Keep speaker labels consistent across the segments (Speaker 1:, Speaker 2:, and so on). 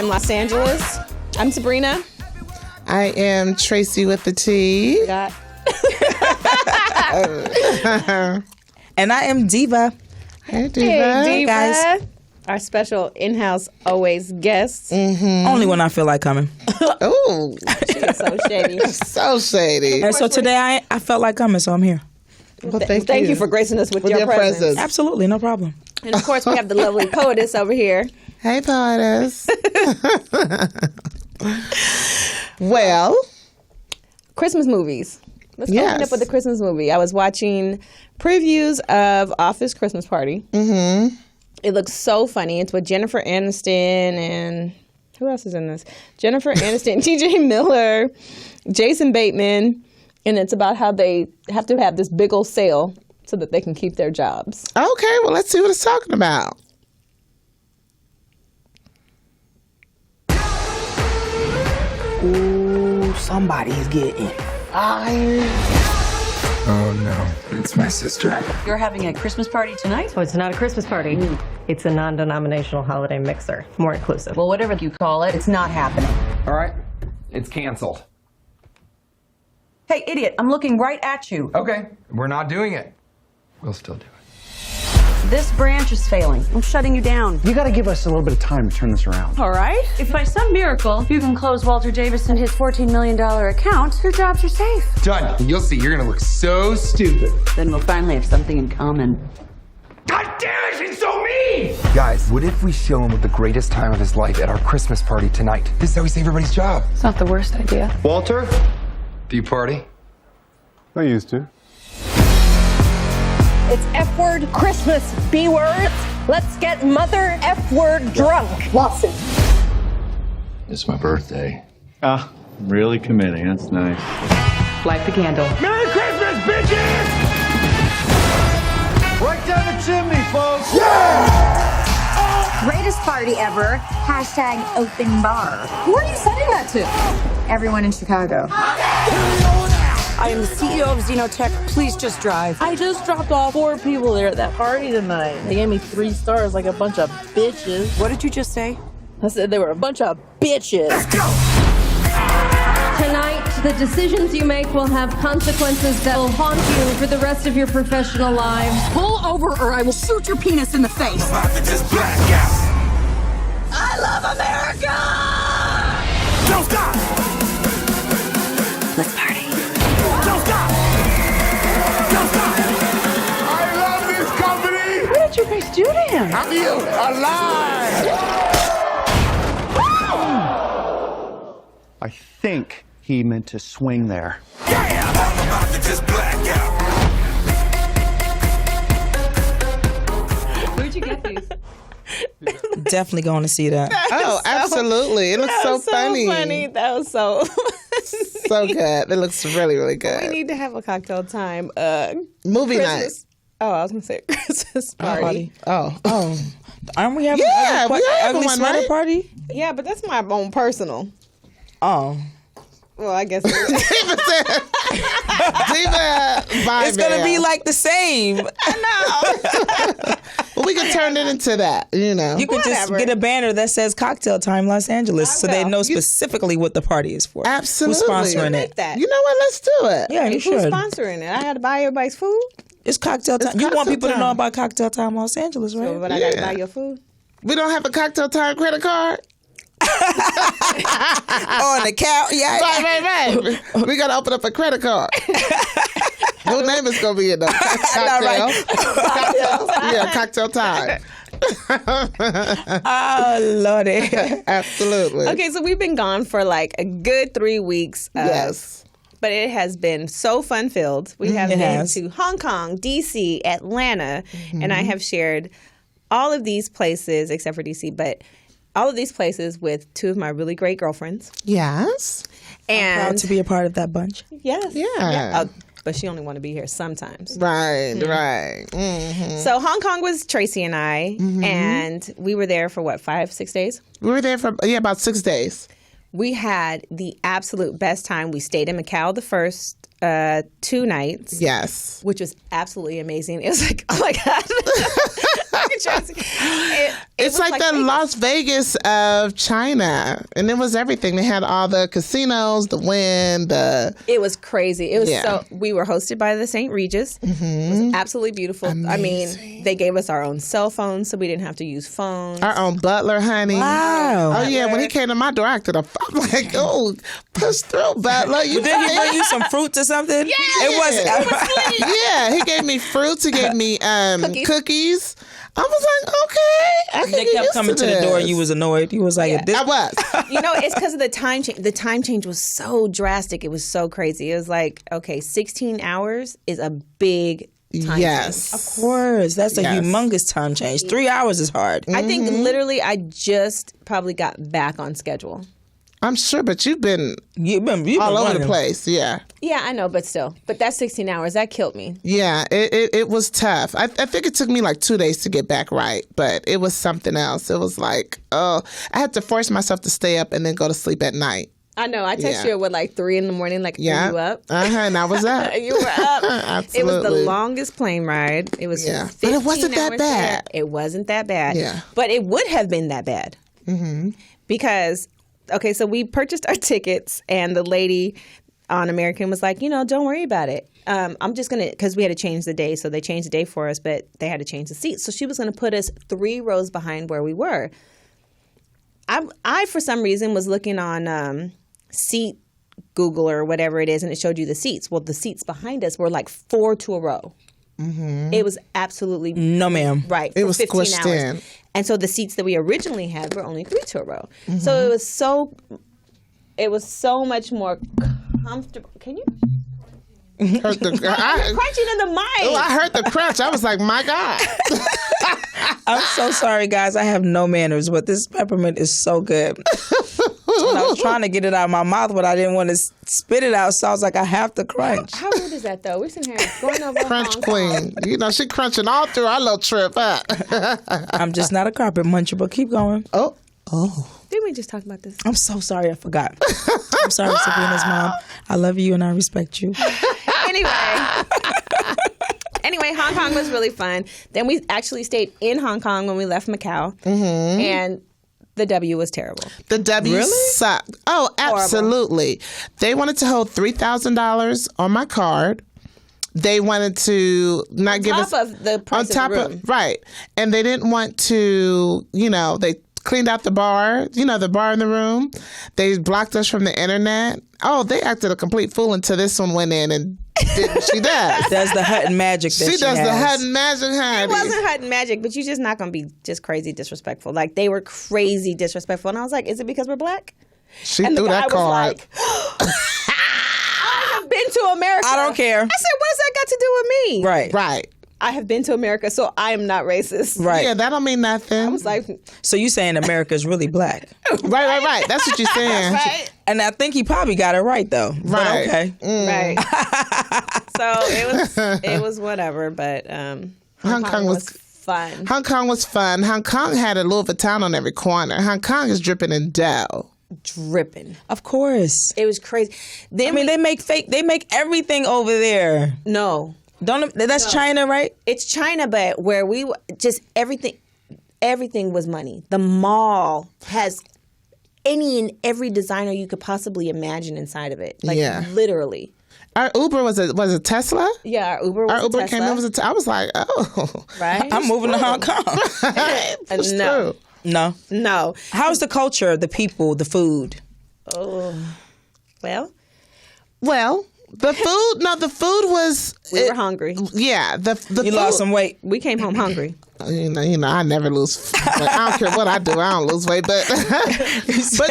Speaker 1: Time, Los Angeles. I'm Sabrina.
Speaker 2: I am Tracie with the T.
Speaker 3: And I am Diva.
Speaker 2: Hey, Diva.
Speaker 1: Hey, Diva.
Speaker 3: Guys.
Speaker 1: Our special in-house always guest.
Speaker 3: Only when I feel like coming.
Speaker 2: Ooh,
Speaker 1: She is so shady.
Speaker 2: so shady.
Speaker 3: And so today I felt like coming, so I'm here.
Speaker 2: Well,
Speaker 1: Thank you for gracing us with your presence.
Speaker 3: Absolutely, no problem.
Speaker 1: And of course, we have the lovely poetess over here.
Speaker 2: Hey, poetess. Well,
Speaker 1: Christmas movies. Let's open
Speaker 2: Yes.
Speaker 1: up with a Christmas movie. I was watching previews of Office Christmas Party.
Speaker 2: mm-hmm.
Speaker 1: It looks so funny. It's with Jennifer Aniston and who else is in this? Jennifer Aniston, T.J. Miller, Jason Bateman, and it's about how they have to have this big old sale so that they can keep their jobs.
Speaker 2: Okay, well, let's see what it's talking about.
Speaker 3: Ooh, somebody's getting fired.
Speaker 4: Oh no, it's my sister.
Speaker 5: You're having a Christmas party tonight?
Speaker 6: Oh, it's not a Christmas party. It's a non-denominational holiday mixer. More inclusive.
Speaker 5: Well, whatever you call it, it's not happening.
Speaker 4: All right, it's canceled.
Speaker 5: Hey, idiot, I'm looking right at you.
Speaker 4: Okay, we're not doing it. We'll still do it.
Speaker 5: This branch is failing. I'm shutting you down.
Speaker 7: You got to give us a little bit of time to turn this around.
Speaker 5: All right?
Speaker 8: If by some miracle you can close Walter Davis and his $14 million account, your jobs are safe.
Speaker 4: Done. You'll see. You're gonna look so stupid.
Speaker 5: Then we'll finally have something in common.
Speaker 4: God damn it! She's so mean. Guys, what if we show him the greatest time of his life at our Christmas party tonight? This is how we save everybody's job.
Speaker 8: It's not the worst idea.
Speaker 7: Walter?
Speaker 4: Do you party?
Speaker 7: I used to.
Speaker 6: It's F-word Christmas B-words. Let's get mother F-word drunk. Lawson.
Speaker 9: It's my birthday.
Speaker 7: Ah, really committing. That's nice.
Speaker 6: Light the candle.
Speaker 4: Merry Christmas, bitches!
Speaker 7: Right down the chimney, folks!
Speaker 10: Greatest party ever. Hashtag open bar.
Speaker 8: Who are you sending that to?
Speaker 10: Everyone in Chicago.
Speaker 5: I am the CEO of Xenotech. Please just drive.
Speaker 8: I just dropped off 4 people there at that party tonight. They gave me 3 stars like a bunch of bitches.
Speaker 5: What did you just say?
Speaker 8: I said they were a bunch of bitches.
Speaker 11: Tonight, the decisions you make will have consequences that will haunt you for the rest of your professional lives.
Speaker 5: Pull over or I will shoot your penis in the face.
Speaker 4: I love America! Don't stop!
Speaker 5: Let's party.
Speaker 4: Don't stop! Don't stop! I love this company!
Speaker 8: What did you guys do to him?
Speaker 4: I feel alive!
Speaker 7: I think he meant to swing there.
Speaker 4: Yeah! I'm about to just black out.
Speaker 8: Where'd you get these?
Speaker 3: Definitely going to see that.
Speaker 2: Oh, absolutely. It looks
Speaker 1: That
Speaker 2: so
Speaker 1: was
Speaker 2: funny.
Speaker 1: That was so
Speaker 2: So good. It looks really, really
Speaker 1: We
Speaker 2: good.
Speaker 1: need to have a cocktail time.
Speaker 2: Movie night.
Speaker 1: Christmas. Oh, I was going to say Christmas party.
Speaker 2: Oh.
Speaker 3: Aren't we having
Speaker 2: Yeah,
Speaker 3: an
Speaker 2: we have
Speaker 3: ugly
Speaker 2: one,
Speaker 3: sweater
Speaker 2: right?
Speaker 3: party?
Speaker 1: Yeah, but that's my own personal.
Speaker 3: Oh.
Speaker 1: Well, I guess.
Speaker 2: Diva vibe.
Speaker 3: It's going to be like the same.
Speaker 2: Well, we can turn it into that, you know.
Speaker 3: You could just
Speaker 1: Whatever.
Speaker 3: get a banner that says Cocktail Time Los Angeles so they
Speaker 1: will.
Speaker 3: know specifically what the party is for.
Speaker 2: Absolutely.
Speaker 3: Who's sponsoring
Speaker 1: Make
Speaker 3: it?
Speaker 1: that.
Speaker 2: You know what? Let's do it.
Speaker 3: Yeah, you
Speaker 1: Who's
Speaker 3: should.
Speaker 1: sponsoring it? I had to buy everybody's food,
Speaker 3: It's Cocktail Time. You want
Speaker 2: Cocktail
Speaker 3: people to
Speaker 2: Time.
Speaker 3: know about Cocktail Time Los Angeles, right?
Speaker 1: but I got to
Speaker 2: Yeah.
Speaker 1: buy your food.
Speaker 2: We don't have a cocktail time credit card.
Speaker 3: On the count, yeah.
Speaker 2: Right. We got to open up a credit card. Your name is going to be in the cocktail. Cocktail. Yeah, cocktail time.
Speaker 3: Oh, Lordy.
Speaker 2: Absolutely.
Speaker 1: Okay, so we've been gone for like a good 3 weeks.
Speaker 2: Yes.
Speaker 1: But it has been so fun-filled. We have
Speaker 3: It
Speaker 1: been
Speaker 3: has.
Speaker 1: to Hong Kong, D.C., Atlanta, and I have shared all of these places, except for D.C., but all of these places with 2 of my really great girlfriends.
Speaker 2: Yes.
Speaker 1: And
Speaker 3: Proud to be a part of that bunch.
Speaker 1: yes.
Speaker 2: Yeah.
Speaker 1: But she only want to be here sometimes.
Speaker 2: Right. Mm-hmm.
Speaker 1: So Hong Kong was Tracie and I, and we were there for what, 5-6 days?
Speaker 2: We were there for, about 6 days.
Speaker 1: We had the absolute best time. We stayed in Macau the first 2 nights.
Speaker 2: Yes.
Speaker 1: Which was absolutely amazing. It was like, oh my God. I could Tracie.
Speaker 2: It's like the Las Vegas of China, and it was everything. They had all the casinos, the Wynn,
Speaker 1: It was crazy. It was so. We were hosted by the St. Regis. It was absolutely beautiful.
Speaker 2: Amazing.
Speaker 1: I mean, they gave us our own cell phones, so we didn't have to use phones.
Speaker 2: Our own butler, honey.
Speaker 3: Wow.
Speaker 2: Oh yeah, when he came to my door, I acted I'm like, oh, push through, butler. You
Speaker 3: Did he bring you some fruits or something?
Speaker 1: Yeah,
Speaker 3: It was
Speaker 1: sweet.
Speaker 2: Yeah, he gave me fruits. He gave me cookies. I was like, okay.
Speaker 3: They kept coming to the door and you was annoyed. You was like,
Speaker 2: I was.
Speaker 1: You know, it's because of the time change. The time change was so drastic. It was so crazy. It was like, okay, 16 hours is a big time
Speaker 2: Yes.
Speaker 1: change.
Speaker 3: Of course. That's a humongous time change. 3 hours is hard.
Speaker 1: I think literally I just probably got back on schedule.
Speaker 2: I'm sure, but you've been all over the place. Yeah.
Speaker 1: Yeah, I know, but still. But that 16 hours, that killed me.
Speaker 2: Yeah, it was tough. I think it took me like 2 days to get back right, but it was something else. It was like, I had to force myself to stay up and then go to sleep at night.
Speaker 1: I know. I texted you at like 3 a.m, like, are you up?
Speaker 2: And I was up.
Speaker 1: You were up.
Speaker 2: Absolutely.
Speaker 1: It was the longest plane ride. It was 15
Speaker 2: but it wasn't that
Speaker 1: hours
Speaker 2: bad.
Speaker 1: There. It wasn't that bad.
Speaker 2: Yeah.
Speaker 1: But it would have been that bad. Because, okay, so we purchased our tickets and the lady on American was like, don't worry about it. I'm just going to, because we had to change the day. So they changed the day for us, but they had to change the seats. So she was going to put us 3 rows behind where we were. I for some reason, was looking on Seat Google or whatever it is, and it showed you the seats. Well, the seats behind us were like 4 to a row. It was absolutely
Speaker 3: no, ma'am.
Speaker 1: Right,
Speaker 2: it
Speaker 1: for
Speaker 2: was
Speaker 1: 15
Speaker 2: squished
Speaker 1: hours.
Speaker 2: in.
Speaker 1: And so the seats that we originally had were only 3 to a row. So it was so much more comfortable. Can you?
Speaker 2: You're
Speaker 1: crunching in the mic.
Speaker 2: Oh, I heard the crunch. I was like, my God.
Speaker 3: I'm so sorry, guys. I have no manners, but this peppermint is so good. And I was trying to get it out of my mouth, but I didn't want to spit it out, so I was like, I have to crunch.
Speaker 1: How rude is that, though? We're sitting here going over
Speaker 2: Crunch
Speaker 1: Hong
Speaker 2: queen.
Speaker 1: Kong.
Speaker 2: She crunching all through our little trip.
Speaker 3: I'm just not a carpet muncher, but keep going.
Speaker 2: Oh.
Speaker 1: Didn't we just talk about this?
Speaker 3: I'm so sorry, I forgot. I'm sorry, Sabrina's mom. I love you and I respect you.
Speaker 1: Anyway, Hong Kong was really fun. Then we actually stayed in Hong Kong when we left Macau. And the W was terrible.
Speaker 2: The W sucked. Oh, absolutely. Horrible. They wanted to hold $3,000 on my card. They wanted to not give us...
Speaker 1: On top of the price of the room.
Speaker 2: Right. And they didn't want to, they cleaned out the bar, the bar in the room. They blocked us from the internet. Oh, they acted a complete fool until this one went in and she does.
Speaker 3: Does the Hutton magic that she
Speaker 2: does
Speaker 3: has.
Speaker 2: the Hutton magic, honey.
Speaker 1: It wasn't Hutton magic, but you're just not going to be just crazy disrespectful. Like, they were crazy disrespectful. And I was like, is it because we're black?
Speaker 2: She threw that card.
Speaker 1: Like, I have been to America.
Speaker 3: I don't care.
Speaker 1: I said, what does that got to do with me?
Speaker 2: Right.
Speaker 1: I have been to America, so I am not racist.
Speaker 3: Right.
Speaker 2: Yeah, that don't mean nothing.
Speaker 1: I was like... So
Speaker 3: you saying America is really black?
Speaker 2: Right. That's what you're saying.
Speaker 1: Right.
Speaker 3: And I think he probably got it right, though.
Speaker 2: Right.
Speaker 3: But okay.
Speaker 1: Right. So it was whatever, but
Speaker 2: Hong Kong was
Speaker 1: fun.
Speaker 2: Hong Kong was fun. Hong Kong had a Louis Vuitton on every corner. Hong Kong is dripping in dough.
Speaker 1: Dripping.
Speaker 3: Of course.
Speaker 1: It was crazy.
Speaker 3: They make everything over there.
Speaker 1: No.
Speaker 3: That's China, right?
Speaker 1: It's China, but where we just everything was money. The mall has any and every designer you could possibly imagine inside of it. Like literally.
Speaker 2: Our Uber was a Tesla?
Speaker 1: Yeah, our Uber was
Speaker 2: our Uber
Speaker 1: a Tesla.
Speaker 2: came in was I was like, oh.
Speaker 1: Right?
Speaker 3: I'm moving to Hong Kong.
Speaker 1: No.
Speaker 3: No. How's the culture, the people, the food?
Speaker 1: Oh. Well,
Speaker 2: the food was...
Speaker 1: We were hungry.
Speaker 2: Yeah. The
Speaker 3: you
Speaker 2: food,
Speaker 3: lost some weight.
Speaker 1: We came home hungry.
Speaker 2: You know, I never lose weight. I don't care what I do. I don't lose weight. But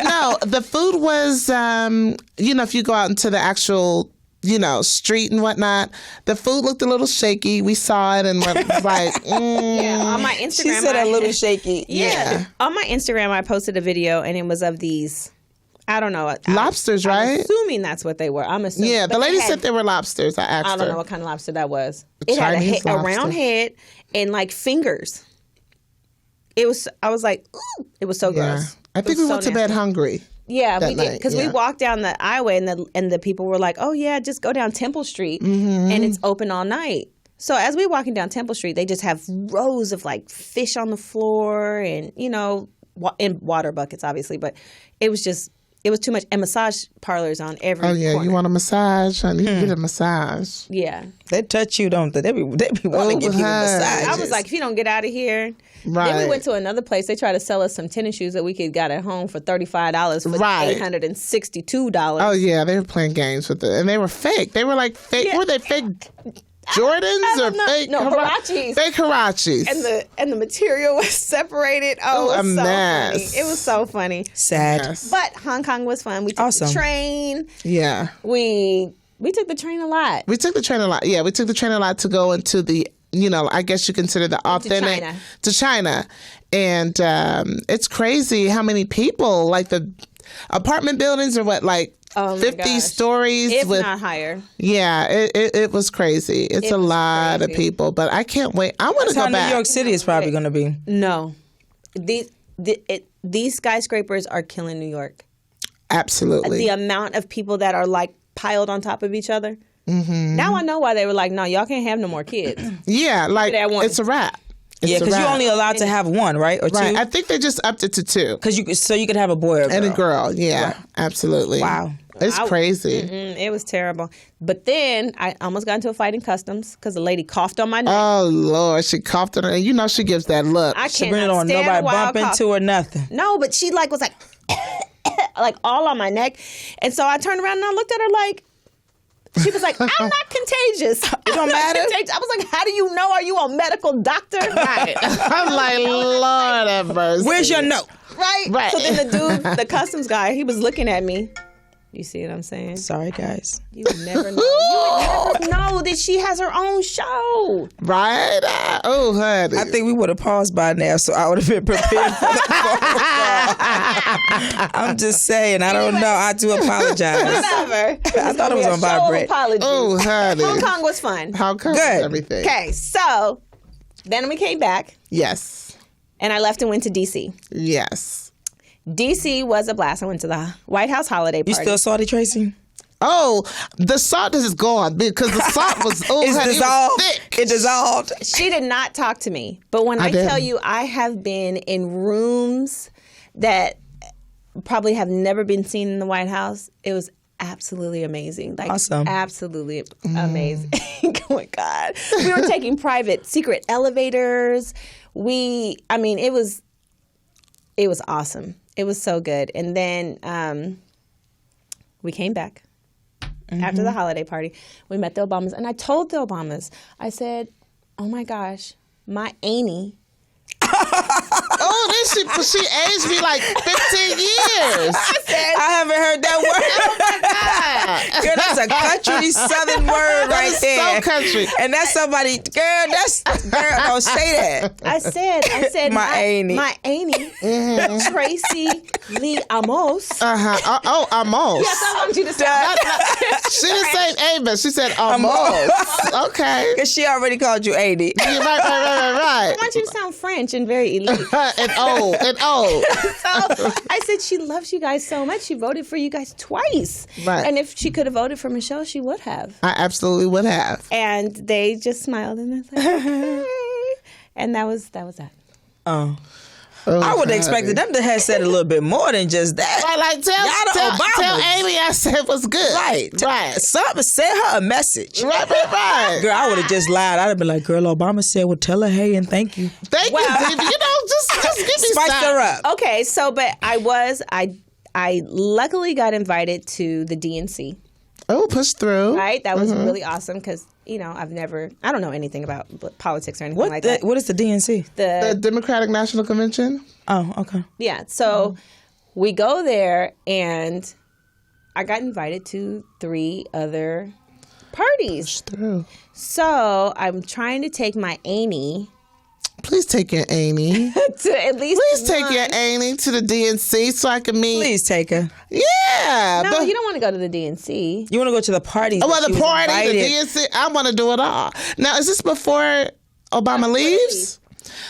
Speaker 2: no, the food was, if you go out into the actual, street and whatnot, the food looked a little shaky. We saw it and was like,
Speaker 1: Yeah, on my Instagram.
Speaker 3: She said a little shaky.
Speaker 1: Yeah. On my Instagram, I posted a video and it was of these... I don't know.
Speaker 2: Lobsters, right?
Speaker 1: I'm assuming that's what they were. I'm assuming.
Speaker 2: Yeah, the lady said they were lobsters. I asked her.
Speaker 1: I don't know what kind of lobster that was. It
Speaker 2: Chinese
Speaker 1: had a
Speaker 2: lobster.
Speaker 1: round head and like fingers. I was like, ooh, it was so gross.
Speaker 2: I think we went to bed hungry.
Speaker 1: Yeah, we did. Because
Speaker 2: we
Speaker 1: we walked down the aisleway and the people were like, oh yeah, just go down Temple Street and it's open all night. So as we walking down Temple Street, they just have rows of like fish on the floor and, you know, in water buckets, obviously. But it was too much. And massage parlors on every corner.
Speaker 2: You want a massage? Honey, you get a massage.
Speaker 1: Yeah.
Speaker 3: They touch you, don't they? They be wanting to give you massages.
Speaker 1: I was like, if you don't get out of here.
Speaker 2: Right.
Speaker 1: Then we went to another place. They tried to sell us some tennis shoes that we could got at home for $35 for $862.
Speaker 2: Oh, yeah. They were playing games with it. And they were fake. They were like fake.
Speaker 1: Yeah.
Speaker 2: Were they fake Jordans or fake?
Speaker 1: No, Hirachis.
Speaker 2: Fake Hirachis.
Speaker 1: And the material was separated. Oh, it was so
Speaker 2: mess.
Speaker 1: funny. It was so funny.
Speaker 3: Sad.
Speaker 2: Yes.
Speaker 1: But Hong Kong was fun. We took the train.
Speaker 2: Yeah.
Speaker 1: We took the train a lot.
Speaker 2: We took the train a lot. Yeah, we took the train a lot to go into the, you know, I guess you consider the authentic. To China. And it's crazy how many people, like the apartment buildings are what, like 50 stories?
Speaker 1: If not higher.
Speaker 2: Yeah, it was crazy. It's a lot of people, but I can't wait. I want to go
Speaker 3: back.
Speaker 2: back.
Speaker 3: New York City is probably going to be.
Speaker 1: No. These skyscrapers are killing New York.
Speaker 2: Absolutely.
Speaker 1: The amount of people that are like piled on top of each other. Mm-hmm. Now I know why they were like, no, y'all can't have no more kids.
Speaker 2: Yeah, like it's a wrap.
Speaker 3: Yeah, because you're only allowed to have one, right? Or two?
Speaker 2: I think they just upped it to 2.
Speaker 3: So you could have a boy or a girl.
Speaker 2: And a girl, yeah. Right. Absolutely.
Speaker 3: Wow.
Speaker 2: It's crazy.
Speaker 1: It was terrible. But then I almost got into a fight in customs because a lady coughed on my neck.
Speaker 2: Oh, Lord. She coughed on her. And you know she gives that look.
Speaker 1: I
Speaker 3: Sabrina don't want nobody bump into her, nothing.
Speaker 1: No, but she like was like, like all on my neck. And so I turned around and I looked at her like, she was like, I'm not contagious.
Speaker 3: It don't matter.
Speaker 1: I was like, how do you know? Are you a medical doctor? Right.
Speaker 2: I'm like, Lord have mercy.
Speaker 3: Where's your note?
Speaker 1: Right. So then the dude, the customs guy, he was looking at me. You see what I'm saying?
Speaker 3: Sorry, guys.
Speaker 1: You would never know. You would never know that she has her own show.
Speaker 2: Right? Oh, honey.
Speaker 3: I think we would have paused by now, so I would have been prepared for that. I'm just saying. I don't know. I do apologize.
Speaker 1: Whatever.
Speaker 3: I thought it was on vibrate.
Speaker 2: Oh, honey.
Speaker 1: Hong Kong was fun.
Speaker 2: Hong Kong was everything.
Speaker 1: Okay, so then we came back.
Speaker 2: Yes.
Speaker 1: And I left and went to D.C.
Speaker 2: Yes.
Speaker 1: D.C. was a blast. I went to the White House holiday party.
Speaker 3: You still salty, Tracie?
Speaker 2: Oh, the salt is gone because the salt was
Speaker 3: dissolved. It dissolved.
Speaker 1: She did not talk to me. But when I tell you, I have been in rooms that probably have never been seen in the White House. It was absolutely amazing. Like,
Speaker 3: awesome.
Speaker 1: Absolutely amazing. Oh my God. We were taking private secret elevators. It was awesome. It was so good. And then we came back after the holiday party. We met the Obamas. And I told the Obamas, I said, oh my gosh, my auntie.
Speaker 2: Oh, she aged me like 15 years.
Speaker 3: I haven't heard that word. Oh my God. Girl, that's a country southern word right there.
Speaker 2: So country.
Speaker 3: And that's somebody, girl, don't say that.
Speaker 1: I said
Speaker 3: my auntie.
Speaker 1: My auntie, Tracie Lee Amos.
Speaker 2: Oh, Amos.
Speaker 1: Yes, I want you to say
Speaker 2: She didn't say Amos. She said Amos. Okay.
Speaker 3: Because she already called you 80.
Speaker 2: Yeah, right.
Speaker 1: I want you to sound French and very elite.
Speaker 2: and old.
Speaker 1: So I said she loves you guys so much. She voted for you guys twice.
Speaker 2: Right.
Speaker 1: And if she could have voted for Michelle, she would have.
Speaker 2: I absolutely would have.
Speaker 1: And they just smiled and they said, okay. And that was that.
Speaker 3: Oh, I would have expected them to have said a little bit more than just that.
Speaker 2: Like tell Amy I said was good.
Speaker 3: Right. Something, send her a message.
Speaker 2: Right.
Speaker 3: Girl, I would have just lied. I'd have been like, girl, Obama said, well, tell her hey and thank you.
Speaker 2: Thank you, Diva. Just give me
Speaker 3: spice her up.
Speaker 1: Okay, so but I luckily got invited to the DNC.
Speaker 2: Oh, push through.
Speaker 1: Right? That was really awesome because, I don't know anything about politics or anything like that.
Speaker 3: What is the DNC?
Speaker 2: The Democratic National Convention.
Speaker 3: Oh, okay.
Speaker 1: Yeah, so we go there and I got invited to 3 other parties.
Speaker 2: Push through.
Speaker 1: So I'm trying to take my auntie.
Speaker 2: Please take your auntie.
Speaker 1: To at least
Speaker 2: Please take your auntie to the DNC so I can meet.
Speaker 3: Please take her.
Speaker 2: Yeah.
Speaker 1: No, you don't want to go to the DNC.
Speaker 3: You want to go to the party.
Speaker 2: Oh, well, the party, the DNC. I want to do it all. Now, is this before Obama leaves?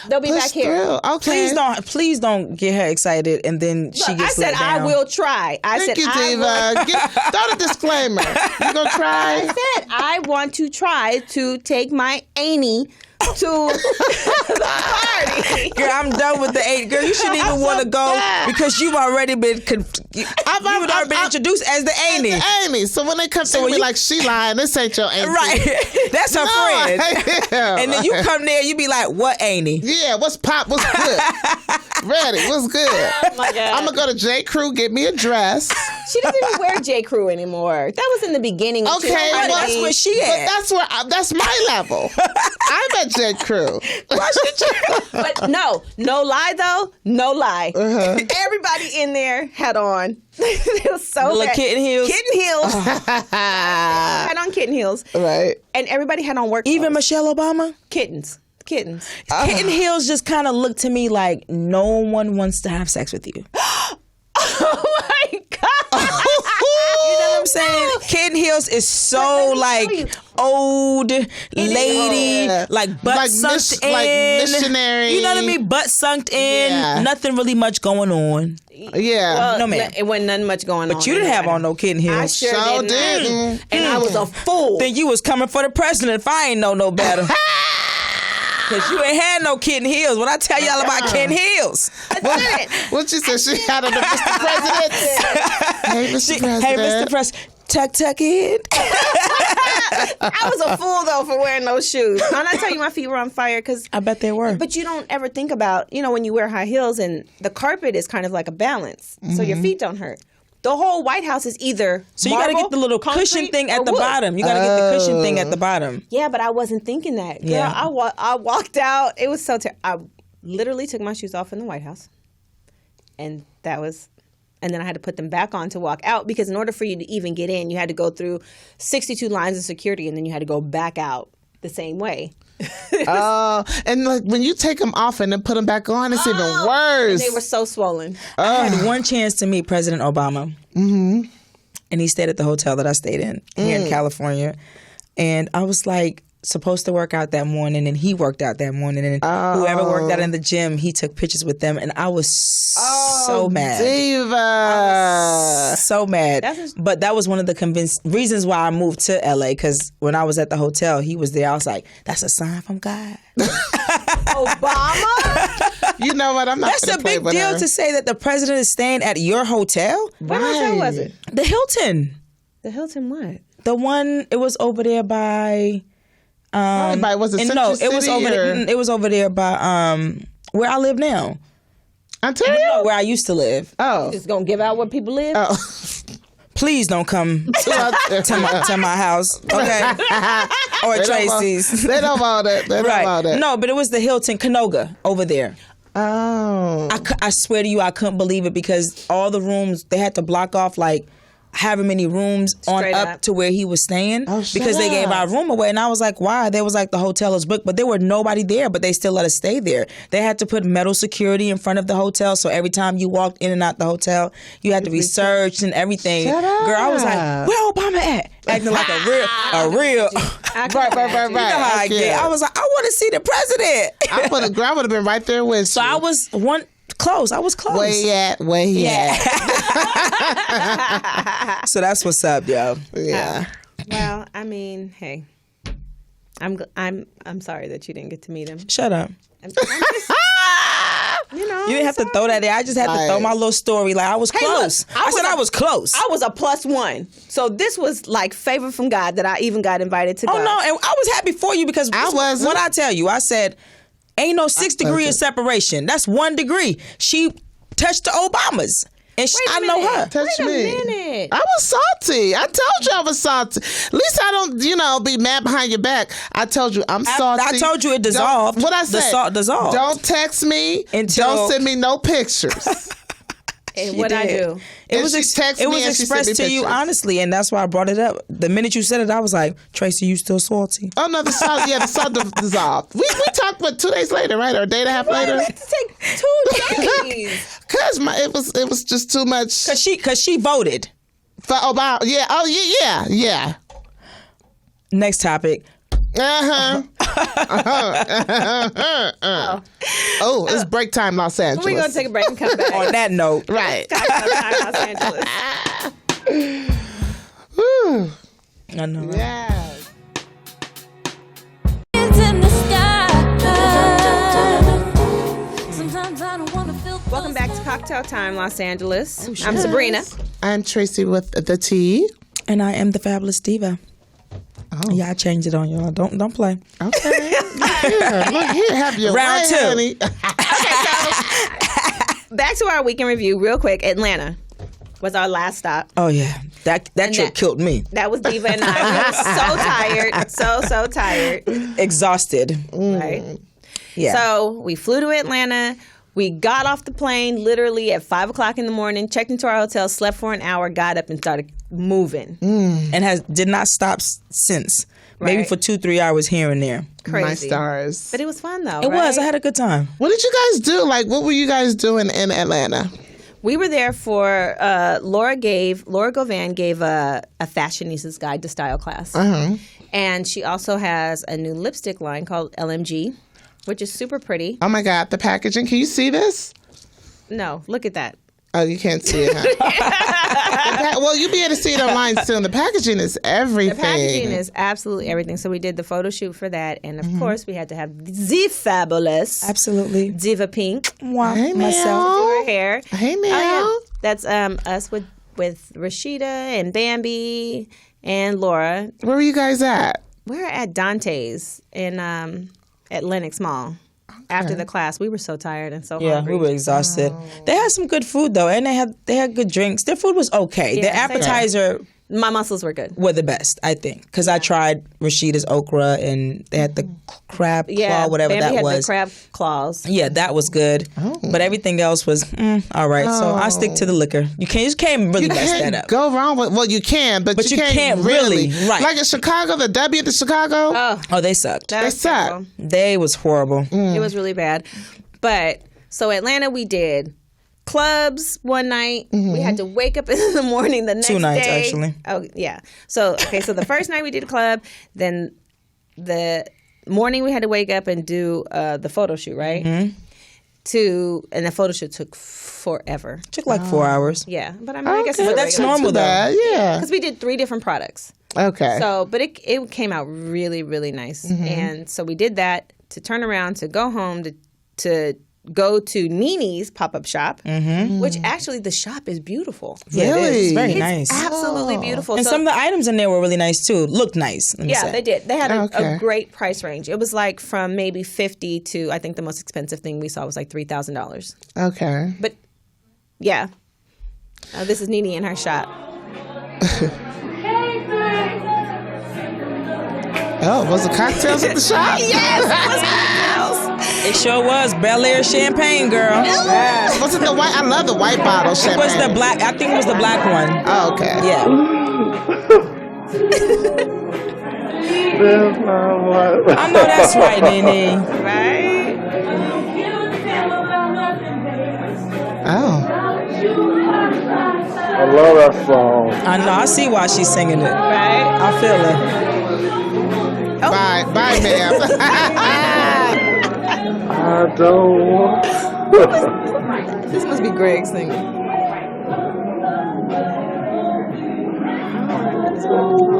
Speaker 1: They'll be back here.
Speaker 2: Okay.
Speaker 3: Please don't get her excited and then she gets
Speaker 1: I said
Speaker 3: let down.
Speaker 1: I will try.
Speaker 2: Thank you, Diva. Throw the disclaimer. You gonna try?
Speaker 1: I said I want to try to take my Annie to the party.
Speaker 3: Girl, I'm done with the 8. Girl, you shouldn't even want to go because you've already been introduced as the Annie.
Speaker 2: Amy. So when they come to me like she lying, this ain't your Annie.
Speaker 3: Right. That's her friend. And then you come there, you be like, what Annie?
Speaker 2: Yeah, what's pop? What's good? Ready? What's good?
Speaker 1: Oh my God.
Speaker 2: I'm gonna go to J. Crew, get me a dress.
Speaker 1: She doesn't even wear J. Crew anymore. That was in the beginning.
Speaker 2: Okay, well,
Speaker 3: that's where she at.
Speaker 2: But that's my level. I'm at J. Crew.
Speaker 1: But no lie though. No lie. Everybody in there had on. It was so
Speaker 3: little
Speaker 1: bad.
Speaker 3: kitten heels.
Speaker 1: Kitten heels. Had on kitten heels.
Speaker 2: Right.
Speaker 1: And everybody had on work clothes.
Speaker 3: Even Michelle Obama?
Speaker 1: Kittens. Kitten
Speaker 3: heels just kind of look to me like no one wants to have sex with you.
Speaker 1: Oh my God.
Speaker 3: You know what I'm saying? Kitten heels is so like old lady, like butt sunk in.
Speaker 2: Like missionary.
Speaker 3: You know what I mean? Butt sunk in.
Speaker 2: Yeah.
Speaker 3: Nothing really much going on.
Speaker 2: Yeah.
Speaker 1: Well,
Speaker 3: no, ma'am.
Speaker 1: It wasn't nothing much going on.
Speaker 3: But you didn't have on no kitten heels.
Speaker 1: I sure didn't. And I was a fool.
Speaker 3: Then you was coming for the president if I ain't know no better. Because you ain't had no kitten heels. When I tell y'all about kitten heels.
Speaker 2: What you said? She had on the Mr. President. Hey, Mr. President.
Speaker 3: Hey, Mr. President. Tuck in.
Speaker 1: I was a fool though for wearing those shoes. And I tell you, my feet were on fire because
Speaker 3: I bet they were.
Speaker 1: But you don't ever think about, when you wear high heels and the carpet is kind of like a balance, so your feet don't hurt. The whole White House is either
Speaker 3: so you got to get the little cushion thing at the bottom. You got to get the cushion thing at the bottom.
Speaker 1: Yeah, but I wasn't thinking that. Girl,
Speaker 3: Yeah.
Speaker 1: I walked out. It was so terrible. I literally took my shoes off in the White House, and then I had to put them back on to walk out because in order for you to even get in, you had to go through 62 lines of security, and then you had to go back out the same way.
Speaker 2: And like when you take them off and then put them back on, it's even worse.
Speaker 1: They were so swollen.
Speaker 3: I had one chance to meet President Obama. Mm-hmm. And he stayed at the hotel that I stayed in here in California. And I was like supposed to work out that morning, and he worked out that morning. And whoever worked out in the gym, he took pictures with them. And I was so mad.
Speaker 2: Diva.
Speaker 3: So mad. But that was one of the reasons why I moved to LA, because when I was at the hotel, he was there. I was like, that's a sign from God.
Speaker 1: Obama?
Speaker 2: You know what? I'm not.
Speaker 3: That's a big deal to say that the president is staying at your hotel.
Speaker 1: What hotel was it?
Speaker 3: The Hilton.
Speaker 1: The Hilton what?
Speaker 3: The one, it was over there by.
Speaker 2: Was it
Speaker 3: no,
Speaker 2: Century
Speaker 3: it was
Speaker 2: City
Speaker 3: over.
Speaker 2: or?
Speaker 3: It was over there by where I live now.
Speaker 2: Ontario?
Speaker 3: No, where I used to live.
Speaker 2: Oh,
Speaker 1: Just gonna give out where people live?
Speaker 2: oh.
Speaker 3: Please don't come to my house, okay? Or Tracie's.
Speaker 2: They don't want it. They don't want it.
Speaker 3: No, but it was the Hilton Canoga over there.
Speaker 2: Oh.
Speaker 3: I swear to you, I couldn't believe it because all the rooms, they had to block off like however many rooms
Speaker 1: Straight
Speaker 3: on
Speaker 1: up.
Speaker 3: up to where he was staying because
Speaker 2: shut
Speaker 3: they gave
Speaker 2: up.
Speaker 3: our room away. And I was like, why? They was like, the hotel is booked, but there were nobody there, but they still let us stay there. They had to put metal security in front of the hotel, so every time you walked in and out the hotel, you had to be searched and everything.
Speaker 2: Shut up.
Speaker 3: Girl, I was like, where Obama at? Acting like a real
Speaker 2: Right.
Speaker 3: You know how I get. I was like, I want to see the president.
Speaker 2: I would have been right there with
Speaker 3: So
Speaker 2: you.
Speaker 3: I was close.
Speaker 2: Where he at?
Speaker 3: So that's what's up, yo.
Speaker 2: Yeah.
Speaker 1: Well, I mean, hey, I'm sorry that you didn't get to meet him.
Speaker 3: Shut up.
Speaker 1: I'm just,
Speaker 3: You didn't have to throw that in. I just had to throw my little story. Like I was close.
Speaker 1: Look,
Speaker 3: I was close.
Speaker 1: I was a +1. So this was like favor from God that I even got invited to go.
Speaker 3: Oh no, and I was happy for you because what I tell you, I said, ain't no 6 degree of separation. That's 1 degree. She touched the Obamas. And I know her.
Speaker 2: Touch me.
Speaker 1: Minute.
Speaker 2: I was salty. I told you I was salty. At least I don't, be mad behind your back. I told you I'm salty.
Speaker 3: I told you it dissolved.
Speaker 2: What I said?
Speaker 3: The salt dissolved.
Speaker 2: Don't text me. Don't send me no pictures.
Speaker 1: And what I do?
Speaker 3: It was expressed to you honestly, and that's why I brought it up. The minute you said it, I was like, Tracie, you still salty?
Speaker 2: Oh no, the salt dissolved. We talked 2 days later, right, or a day and a half later.
Speaker 1: Why did it take 2 days?
Speaker 2: Cause it was just too much.
Speaker 3: Cause she voted
Speaker 2: for Obama. Yeah. Oh yeah.
Speaker 3: Next topic.
Speaker 2: Oh, it's break time, Los Angeles.
Speaker 1: We're going to take a break and come back.
Speaker 3: On that note.
Speaker 2: Right.
Speaker 1: Cocktail time, Los Angeles.
Speaker 2: Woo.
Speaker 3: I know. Right?
Speaker 2: Yeah.
Speaker 1: Welcome back to Cocktail Time, Los Angeles. I'm Sabrina.
Speaker 2: I'm Tracie with the T.
Speaker 3: And I am the fabulous Diva.
Speaker 2: Oh.
Speaker 3: Yeah, I changed it on y'all. Don't play.
Speaker 2: Okay. Look here. Have your
Speaker 3: Round
Speaker 2: way,
Speaker 3: 2.
Speaker 2: honey.
Speaker 1: Okay, so back to our weekend review real quick. Atlanta was our last stop.
Speaker 3: Oh, yeah. That trip killed me.
Speaker 1: That was Diva and I. We were so tired. So tired.
Speaker 3: Exhausted.
Speaker 1: Right?
Speaker 3: Yeah.
Speaker 1: So we flew to Atlanta. We got off the plane literally at 5 o'clock in the morning, checked into our hotel, slept for an hour, got up and started moving.
Speaker 3: And did not stop since. Maybe for 2-3 hours here and there.
Speaker 1: Crazy.
Speaker 2: My stars.
Speaker 1: But it was fun though.
Speaker 3: It was. I had a good time.
Speaker 2: What did you guys do? Like, what were you guys doing in Atlanta?
Speaker 1: We were there for Laura Govan gave a Fashionistas Guide to Style class. And she also has a new lipstick line called LMG, which is super pretty.
Speaker 2: Oh my God, the packaging. Can you see this?
Speaker 1: No, look at that.
Speaker 2: Oh, you can't see it, huh? Well, you'll be able to see it online soon. The packaging is everything.
Speaker 1: The packaging is absolutely everything. So we did the photo shoot for that. And of course, we had to have the fabulous.
Speaker 3: Absolutely.
Speaker 1: Diva Pink.
Speaker 2: Hey,
Speaker 1: myself to do her hair.
Speaker 2: Hey, Mel.
Speaker 1: Oh, yeah. That's us with Rashida and Bambi and Laura.
Speaker 2: Where were you guys at?
Speaker 1: We're at Dante's at Lenox Mall. After the class, we were so tired and so hungry.
Speaker 3: We were exhausted. They had some good food though, and they had good drinks. Their food was okay.
Speaker 1: Yeah,
Speaker 3: the appetizer,
Speaker 1: my muscles were good.
Speaker 3: Were the best, I think, because I tried Rashida's okra and they had the crab claw, whatever
Speaker 1: Bambi
Speaker 3: that was.
Speaker 1: had the crab claws.
Speaker 3: Yeah, that was good. But everything else was all right. So I stick to the liquor. You just can't really mess that up.
Speaker 2: Go wrong with you can, but you can't really.
Speaker 3: Right.
Speaker 2: Like in Chicago, the W to Chicago.
Speaker 3: Oh, they sucked.
Speaker 2: They sucked.
Speaker 3: They was horrible.
Speaker 1: It was really bad. But so Atlanta, we did clubs one night. We had to wake up in the morning the next day.
Speaker 3: 2 nights, actually.
Speaker 1: Oh, yeah. So the first night we did a club. Then the morning we had to wake up and do the photo shoot, right? And the photo shoot took forever.
Speaker 3: Took like 4 hours.
Speaker 1: Yeah. But I mean, I guess
Speaker 3: but that's normal though.
Speaker 2: Yeah.
Speaker 1: Because we did 3 different products.
Speaker 2: Okay.
Speaker 1: So, but it came out really, really nice. And so we did that to turn around, to go home, to go to Nini's pop-up shop, which actually the shop is beautiful.
Speaker 3: Yeah,
Speaker 2: Really?
Speaker 3: it is. It's very
Speaker 1: It's
Speaker 3: nice.
Speaker 1: absolutely beautiful.
Speaker 3: And
Speaker 1: So-
Speaker 3: some of the items in there were really nice too. Looked nice. Let me say.
Speaker 1: they did. They had
Speaker 2: Okay.
Speaker 1: a great price range. It was like from maybe $50 to, I think the most expensive thing we saw was like $3,000.
Speaker 2: Okay.
Speaker 1: But yeah, this is Nini in her shop.
Speaker 2: Oh, was it cocktails at the shop?
Speaker 1: Yes, it was cocktails.
Speaker 3: It sure was. Bel Air champagne, girl.
Speaker 2: Yes. Was it the white? I love the white bottle champagne.
Speaker 3: It was the black. I think it was the black one.
Speaker 2: Oh, okay.
Speaker 3: Yeah. I know that's right, Nene.
Speaker 1: Right?
Speaker 2: Oh.
Speaker 12: I love that song.
Speaker 3: I know. I see why she's singing it.
Speaker 1: Right?
Speaker 3: I feel it.
Speaker 2: Bye, ma'am.
Speaker 12: I don't want.
Speaker 1: This must be Greg singing.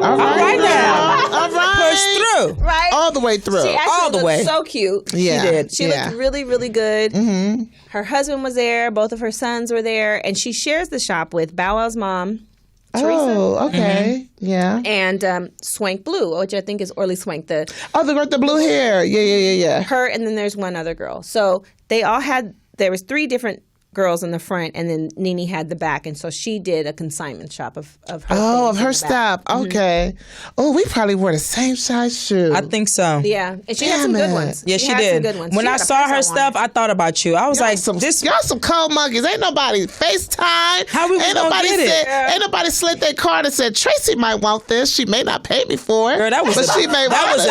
Speaker 2: All right now. All right.
Speaker 3: Push through.
Speaker 1: Right?
Speaker 2: All the way through.
Speaker 1: She actually
Speaker 3: All the
Speaker 1: looked
Speaker 3: way.
Speaker 1: so cute.
Speaker 2: Yeah.
Speaker 3: She did.
Speaker 1: She looked really, really good.
Speaker 2: Mm-hmm.
Speaker 1: Her husband was there. Both of her sons were there. And she shares the shop with Bow Wow's mom, Teresa.
Speaker 2: Oh, okay. Yeah.
Speaker 1: And Swank Blue, which I think is Orly Swank.
Speaker 2: The girl with the blue hair. Yeah.
Speaker 1: Her, and then there's one other girl. So they all had, there was 3 different girls in the front, and then Nene had the back, and so she did a consignment shop of her.
Speaker 2: Oh, of her stuff. Okay. Oh, we probably wore the same size shoe.
Speaker 3: I think so.
Speaker 1: Yeah, and she had some good ones.
Speaker 3: Yeah, she
Speaker 1: had
Speaker 3: did.
Speaker 1: some good ones.
Speaker 3: When
Speaker 1: She
Speaker 3: I
Speaker 1: had a
Speaker 3: saw
Speaker 1: purse
Speaker 3: her
Speaker 1: I
Speaker 3: stuff, I thought about you. I was like,
Speaker 2: y'all some cold monkeys. Ain't nobody FaceTime.
Speaker 3: How we
Speaker 2: ain't
Speaker 3: gonna
Speaker 2: nobody
Speaker 3: get it?
Speaker 2: Ain't nobody slid their card and said Tracie might want this. She may not pay me for it.
Speaker 3: Girl, that was
Speaker 2: but she may want it.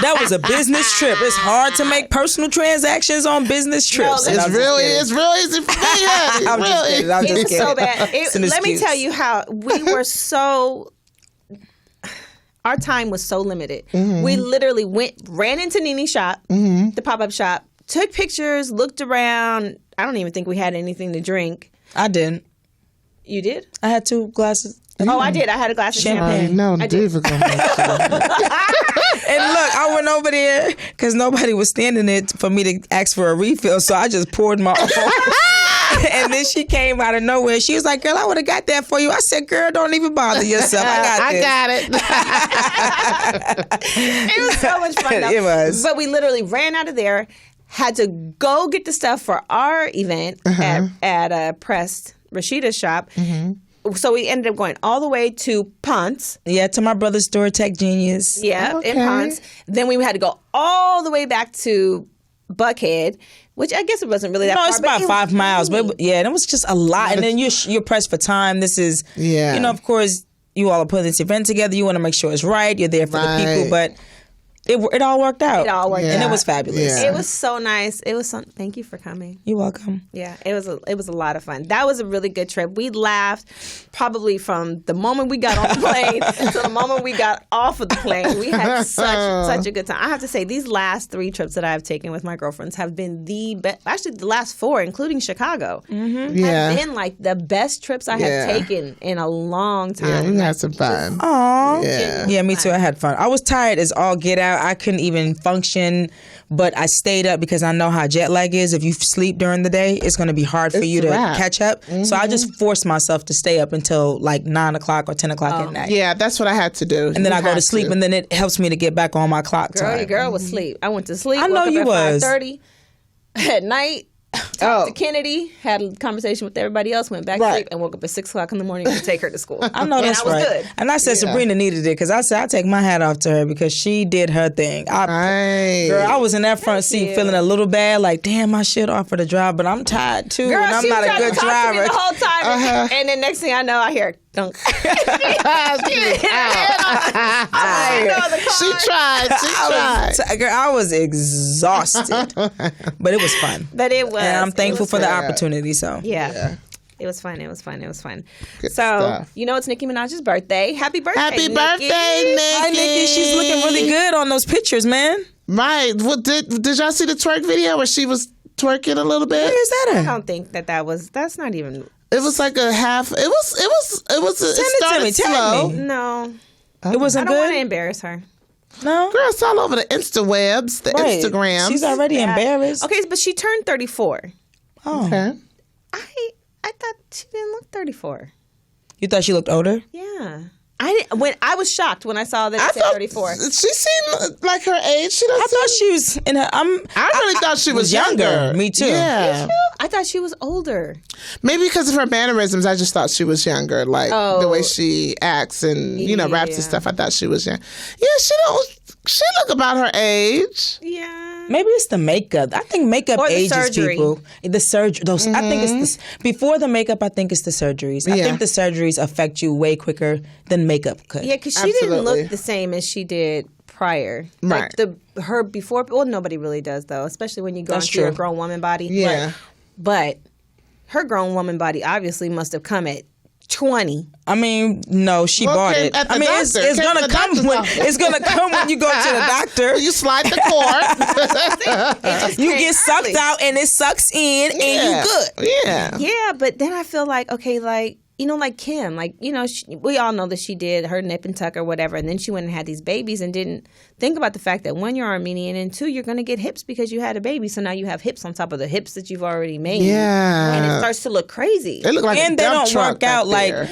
Speaker 3: that was a business trip. It's hard to make personal transactions on business trips.
Speaker 2: It's real easy for me.
Speaker 3: I'm just kidding. I'm just
Speaker 1: It's
Speaker 3: kidding.
Speaker 1: so bad.
Speaker 3: It's an
Speaker 1: Let me
Speaker 3: excuse.
Speaker 1: tell you how we were so. Our time was so limited.
Speaker 2: Mm-hmm.
Speaker 1: We literally ran into Nene's shop, the pop-up shop, took pictures, looked around. I don't even think we had anything to drink.
Speaker 3: I didn't.
Speaker 1: You did?
Speaker 3: I had 2 glasses.
Speaker 1: Oh, I did. I had a glass of champagne.
Speaker 2: No, Diva gonna make sure.
Speaker 3: And look, I went over there because nobody was standing there for me to ask for a refill, so I just poured my own. And then she came out of nowhere. She was like, girl, I would have got that for you. I said, girl, don't even bother yourself. I got
Speaker 2: it.
Speaker 1: It was so much fun, though.
Speaker 3: It was.
Speaker 1: But we literally ran out of there, had to go get the stuff for our event at Pressed Rashida's shop. So we ended up going all the way to Ponce.
Speaker 3: Yeah, to my brother's store, Tech Genius.
Speaker 1: Yeah, in Ponce. Then we had to go all the way back to Buckhead, which I guess it wasn't really that far.
Speaker 3: No, it's about 5 miles. But yeah, and it was just a lot. And then you're pressed for time. This is, you know, of course, you all are putting this event together. You want to make sure it's right. You're there for the people. But it all worked out.
Speaker 1: It all worked out.
Speaker 3: And it was fabulous.
Speaker 1: It was so nice. It was so, thank you for coming.
Speaker 3: You're welcome.
Speaker 1: Yeah, it was a lot of fun. That was a really good trip. We laughed probably from the moment we got on the plane to the moment we got off of the plane. We had such a good time. I have to say, these last 3 trips that I've taken with my girlfriends have been the best. Actually, the last 4, including Chicago, have been like the best trips I have taken in a long time.
Speaker 2: Yeah, we had some fun.
Speaker 3: Aww. Yeah, me too. I had fun. I was tired as all get out. I couldn't even function, but I stayed up because I know how jet lag is. If you sleep during the day, it's going to be hard for you to catch up. So I just forced myself to stay up until like 9 o'clock or 10 o'clock at night.
Speaker 2: Yeah, that's what I had to do.
Speaker 3: And then I go to sleep, and then it helps me to get back on my clock time.
Speaker 1: Your girl was asleep. I went to sleep.
Speaker 3: I know
Speaker 1: woke up
Speaker 3: you
Speaker 1: at
Speaker 3: was.
Speaker 1: 5:30 at night. Talked to Kennedy, had a conversation with everybody else, went back to sleep, and woke up at 6 o'clock in the morning to take her to school.
Speaker 3: I know that's right. Good. And I said Sabrina needed it because I said I take my hat off to her because she did her thing. Girl, I was in that front seat feeling a little bad, like damn, I should offer to drive, but I'm tired too,
Speaker 1: Girl,
Speaker 3: and I'm not a good driver.
Speaker 1: The whole time, and then next thing I know, I hear dunk. She
Speaker 2: tried.
Speaker 3: Girl, I was exhausted, but it was fun.
Speaker 1: But it was.
Speaker 3: And I'm thankful for the opportunity. So
Speaker 1: yeah. It was fun. Good so,
Speaker 2: stuff.
Speaker 1: You know, it's Nicki Minaj's birthday. Happy birthday,
Speaker 2: Happy
Speaker 1: Nicki.
Speaker 2: birthday, Nicki.
Speaker 3: Hi, Nicki. She's looking really good on those pictures, man.
Speaker 2: Right. Well, did y'all see the twerk video where she was twerking a little bit?
Speaker 3: Where is that at?
Speaker 1: I don't think that was. That's not even.
Speaker 2: It was like a half. It was. It started slow.
Speaker 1: No,
Speaker 3: it wasn't
Speaker 1: I don't
Speaker 3: good.
Speaker 1: want to embarrass her.
Speaker 3: No,
Speaker 2: girl, it's all over the Instawebs, the Instagrams.
Speaker 3: She's already embarrassed.
Speaker 1: Okay, but she turned 34.
Speaker 3: Oh,
Speaker 2: okay.
Speaker 1: I thought she didn't look 34.
Speaker 3: You thought she looked older?
Speaker 1: Yeah. I was shocked when I saw that it said 34.
Speaker 2: She seemed like her age.
Speaker 3: I thought she was in her.
Speaker 2: I really thought she was younger.
Speaker 3: Me too.
Speaker 2: Yeah.
Speaker 1: I thought she was older.
Speaker 2: Maybe because of her mannerisms, I just thought she was younger. Like the way she acts and raps and stuff. I thought she was young. Yeah, she look about her age.
Speaker 1: Yeah.
Speaker 3: Maybe it's the makeup. I think makeup ages people. The surgery. I think it's before the makeup. I think it's the surgeries. I think the surgeries affect you way quicker than makeup could.
Speaker 1: Yeah, because she didn't look the same as she did prior.
Speaker 2: Right.
Speaker 1: Like her before. Well, nobody really does though, especially when you go into your grown woman body.
Speaker 2: Yeah.
Speaker 1: But her grown woman body obviously must have come at 20.
Speaker 3: I mean, no, she bought it. I mean, it's gonna come when you go to the doctor.
Speaker 2: You slide the cord.
Speaker 3: You get sucked out and it sucks in and you good.
Speaker 2: Yeah.
Speaker 1: Yeah, but then I feel like, okay, like, you know, like Kim, like, you know, we all know that she did her nip and tuck or whatever, and then she went and had these babies and didn't think about the fact that one, you're Armenian, and two, you're going to get hips because you had a baby. So now you have hips on top of the hips that you've already made.
Speaker 2: Yeah.
Speaker 1: And it starts to look crazy.
Speaker 2: They look like
Speaker 3: and
Speaker 2: a
Speaker 3: they
Speaker 2: dump
Speaker 3: don't
Speaker 2: truck
Speaker 3: work out
Speaker 2: back
Speaker 3: like
Speaker 2: there.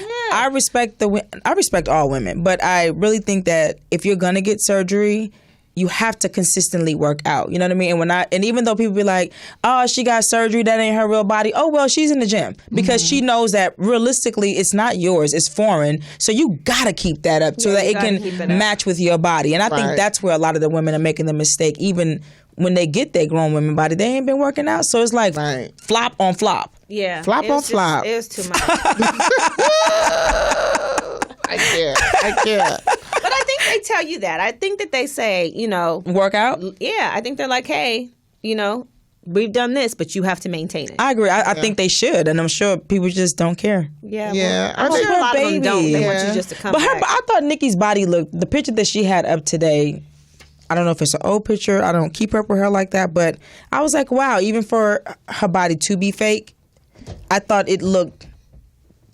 Speaker 3: I respect all women, but I really think that if you're going to get surgery, you have to consistently work out. You know what I mean? And even though people be like, oh, she got surgery, that ain't her real body. Oh, well, she's in the gym. Because she knows that realistically it's not yours, it's foreign. So you gotta keep that up so that it can match with your body. And I think that's where a lot of the women are making the mistake. Even when they get their grown women body, they ain't been working out. So it's like flop on flop.
Speaker 1: Yeah.
Speaker 2: Flop on flop.
Speaker 1: It was too much.
Speaker 2: I can't.
Speaker 1: But I think they tell you that. I think that they say, you know,
Speaker 3: work out.
Speaker 1: Yeah, I think they're like, hey, you know, we've done this, but you have to maintain it.
Speaker 3: I agree. I think they should, and I'm sure people just don't care.
Speaker 1: Yeah,
Speaker 2: yeah.
Speaker 1: Well, I'm sure a lot of them don't. They want you just to come back.
Speaker 3: I thought Nicki's body looked. The picture that she had up today, I don't know if it's an old picture. I don't keep up with her like that. But I was like, wow, even for her body to be fake, I thought it looked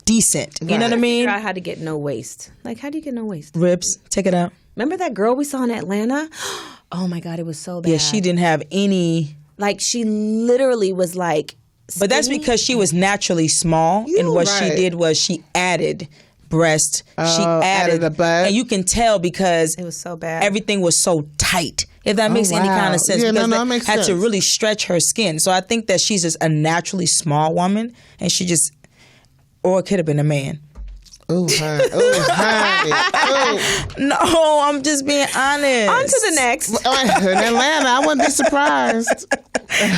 Speaker 3: decent. You know what I mean?
Speaker 1: Try how to get no waist. Like, how do you get no waist?
Speaker 3: Ribs, take it out.
Speaker 1: Remember that girl we saw in Atlanta? Oh my God, it was so bad.
Speaker 3: Yeah, she didn't have any.
Speaker 1: Like, she literally was like skinny.
Speaker 3: But that's because she was naturally small. And what she did was she added breast. She added
Speaker 2: a butt.
Speaker 3: And you can tell because
Speaker 1: it was so bad.
Speaker 3: Everything was so tight. If that makes any kind of sense.
Speaker 2: Yeah,
Speaker 3: because
Speaker 2: that makes
Speaker 3: had
Speaker 2: sense.
Speaker 3: to really stretch her skin. So I think that she's just a naturally small woman. And she just, or it could have been a man.
Speaker 2: Ooh, honey.
Speaker 3: No, I'm just being honest.
Speaker 1: On to the next.
Speaker 2: In Atlanta, I wouldn't be surprised.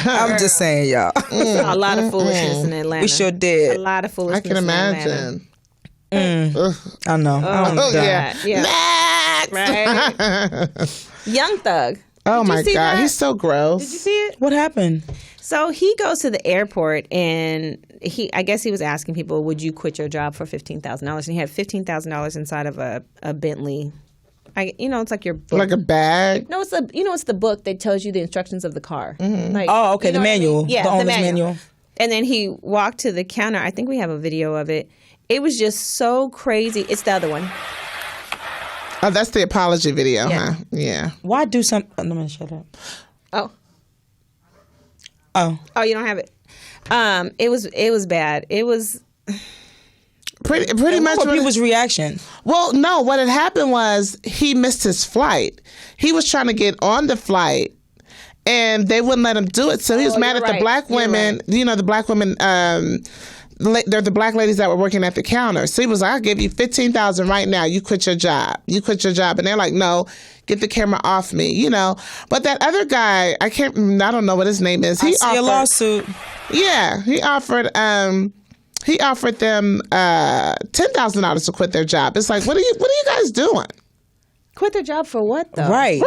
Speaker 3: I'm just saying, y'all.
Speaker 1: A lot of foolishness in Atlanta.
Speaker 3: We sure did.
Speaker 1: A lot of foolishness.
Speaker 2: I can imagine.
Speaker 3: I know.
Speaker 1: Yeah.
Speaker 2: Next.
Speaker 1: Right. Young Thug.
Speaker 2: Oh
Speaker 1: Did you
Speaker 2: my
Speaker 1: see
Speaker 2: God,
Speaker 1: that?
Speaker 2: he's so gross.
Speaker 1: Did you see it?
Speaker 3: What happened?
Speaker 1: So he goes to the airport and I guess he was asking people, would you quit your job for $15,000? And he had $15,000 inside of a Bentley. It's like your book.
Speaker 2: Like a bag?
Speaker 1: No, it's the book that tells you the instructions of the car.
Speaker 2: Mm-hmm.
Speaker 1: Like,
Speaker 3: Oh, okay, the manual.
Speaker 1: I mean? Yeah,
Speaker 3: the owner's manual.
Speaker 1: And then he walked to the counter. I think we have a video of it. It was just so crazy. It's the other one.
Speaker 2: Oh, that's the apology video,
Speaker 1: Yeah.
Speaker 2: huh? Yeah.
Speaker 3: Why do something? I'm going to shut up.
Speaker 1: Oh, you don't have it. It was bad. It was
Speaker 2: pretty much.
Speaker 3: What was people's reaction?
Speaker 2: Well, no. What had happened was he missed his flight. He was trying to get on the flight, and they wouldn't let him do it. So he was mad at the black women. Right. You know, the black women. They're the black ladies that were working at the counter. So he was like, "I'll give you $15,000 right now. You quit your job. You quit your job." And they're like, "No, get the camera off me." You know. But that other guy, I don't know what his name is. He
Speaker 3: offered a lawsuit.
Speaker 2: Yeah, he offered them $10,000 to quit their job. It's like, what are you guys doing?
Speaker 1: Quit their job for what though?
Speaker 3: Right.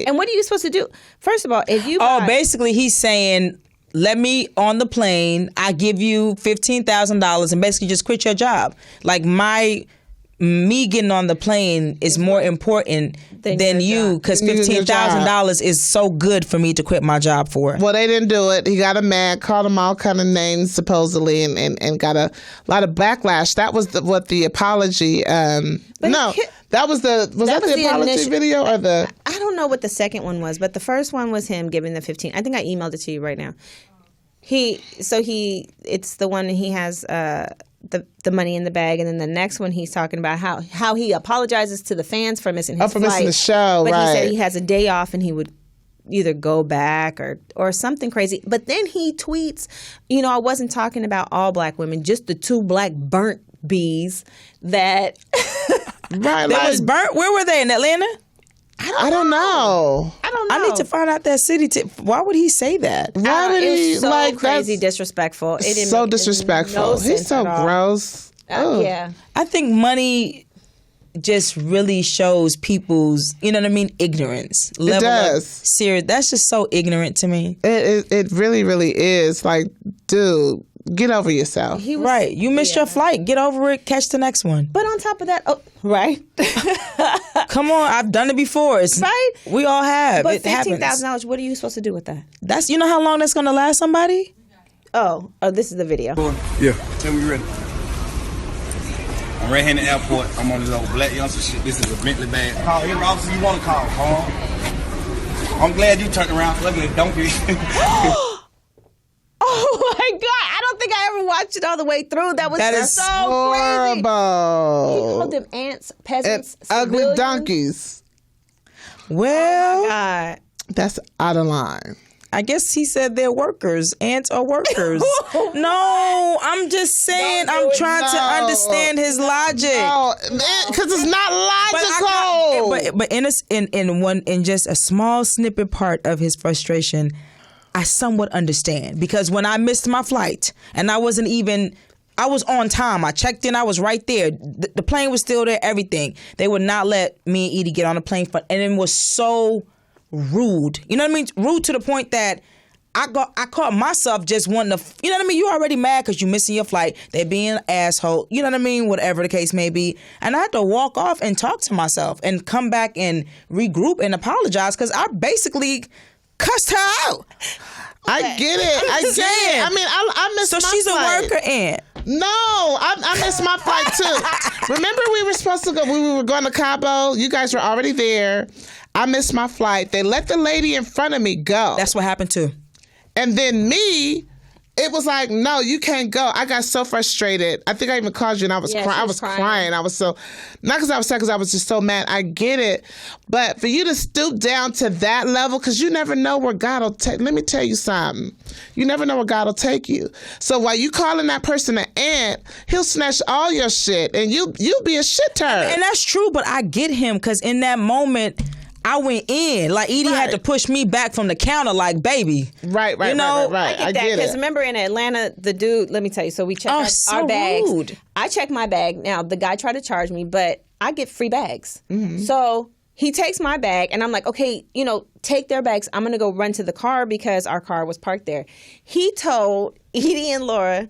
Speaker 1: And what are you supposed to do? First of all, if you
Speaker 3: basically he's saying, let me on the plane, I give you $15,000 and basically just quit your job. Like me getting on the plane is more important than you because $15,000 is so good for me to quit my job for.
Speaker 2: Well, they didn't do it. He got him mad, called him all kind of names supposedly, and got a lot of backlash. That was what the apology. That was the apology initial video or the?
Speaker 1: I don't know what the second one was, but the first one was him giving the 15. I think I emailed it to you right now. It's the one he has the money in the bag, and then the next one he's talking about how he apologizes to the fans for missing his flight.
Speaker 2: Missing the show,
Speaker 1: but
Speaker 2: right?
Speaker 1: He said he has a day off and he would either go back or something crazy. But then he tweets, I wasn't talking about all black women, just the 2 black burnt bees that
Speaker 3: was burnt. Where were they, in Atlanta?
Speaker 2: I don't know.
Speaker 3: I need to find out that city. Why would he say that?
Speaker 2: Why would he
Speaker 1: so crazy disrespectful?
Speaker 2: It's so disrespectful. He's so gross.
Speaker 1: Yeah.
Speaker 3: I think money just really shows people's, ignorance.
Speaker 2: It does.
Speaker 3: Serious. That's just so ignorant to me.
Speaker 2: It really, really is. Like, dude, get over yourself.
Speaker 3: Right. You missed your flight. Get over it. Catch the next one.
Speaker 1: But on top of that, right?
Speaker 3: Come on. I've done it before.
Speaker 1: Right?
Speaker 3: We all have.
Speaker 1: But
Speaker 3: it happens.
Speaker 1: $15,000, what are you supposed to do with that?
Speaker 3: That's, you know how long that's going to last somebody?
Speaker 1: Oh, this is the video.
Speaker 13: Yeah. Tell me ready. I'm right here in the airport. I'm on this old black youngster shit. This is a Bentley bag. Call every officer you want to call. I'm glad you turned around. Look at it. Don't get
Speaker 1: Oh my God. I don't think I ever watched it all the way through. That is so
Speaker 2: horrible.
Speaker 1: Crazy. He called them ants, peasants,
Speaker 2: ugly donkeys.
Speaker 3: Well,
Speaker 1: God.
Speaker 2: That's out of line.
Speaker 3: I guess he said they're workers. Ants are workers. No, I'm just saying. I'm trying to understand his logic.
Speaker 2: No, because it's not logical.
Speaker 3: But in just a small snippet part of his frustration, I somewhat understand, because when I missed my flight and I was on time. I checked in. I was right there. The plane was still there. Everything. They would not let me and Edie get on the plane, and it was so rude. You know what I mean? Rude to the point that I caught myself just wanting to, you know what I mean? You already mad because you missing your flight. They're being an asshole. You know what I mean? Whatever the case may be. And I had to walk off and talk to myself and come back and regroup and apologize because I basically cussed her out.
Speaker 2: I get it. I get it. I mean, I miss my flight. So she's a
Speaker 3: worker ant.
Speaker 2: No, I missed my flight too. Remember we were supposed to go, we were going to Cabo. You guys were already there. I missed my flight. They let the lady in front of me go.
Speaker 3: That's what happened too.
Speaker 2: And then me, it was like, no, you can't go. I got so frustrated. I think I even called you and I was crying. I was crying. I was so, not because I was sad, because I was just so mad. I get it. But for you to stoop down to that level, because you never know where God will take, let me tell you something. You never know where God will take you. So while you calling that person an ant, he'll snatch all your shit and you'll be a shit turd.
Speaker 3: And that's true, but I get him because in that moment, I went in. Like, Edie had to push me back from the counter like, baby.
Speaker 2: Right.
Speaker 1: I get that because remember in Atlanta, the dude, let me tell you, so we checked our bags.
Speaker 3: Rude.
Speaker 1: I checked my bag. Now, the guy tried to charge me, but I get free bags. So he takes my bag and I'm like, okay, take their bags. I'm going to go run to the car because our car was parked there. He told Diva and Laura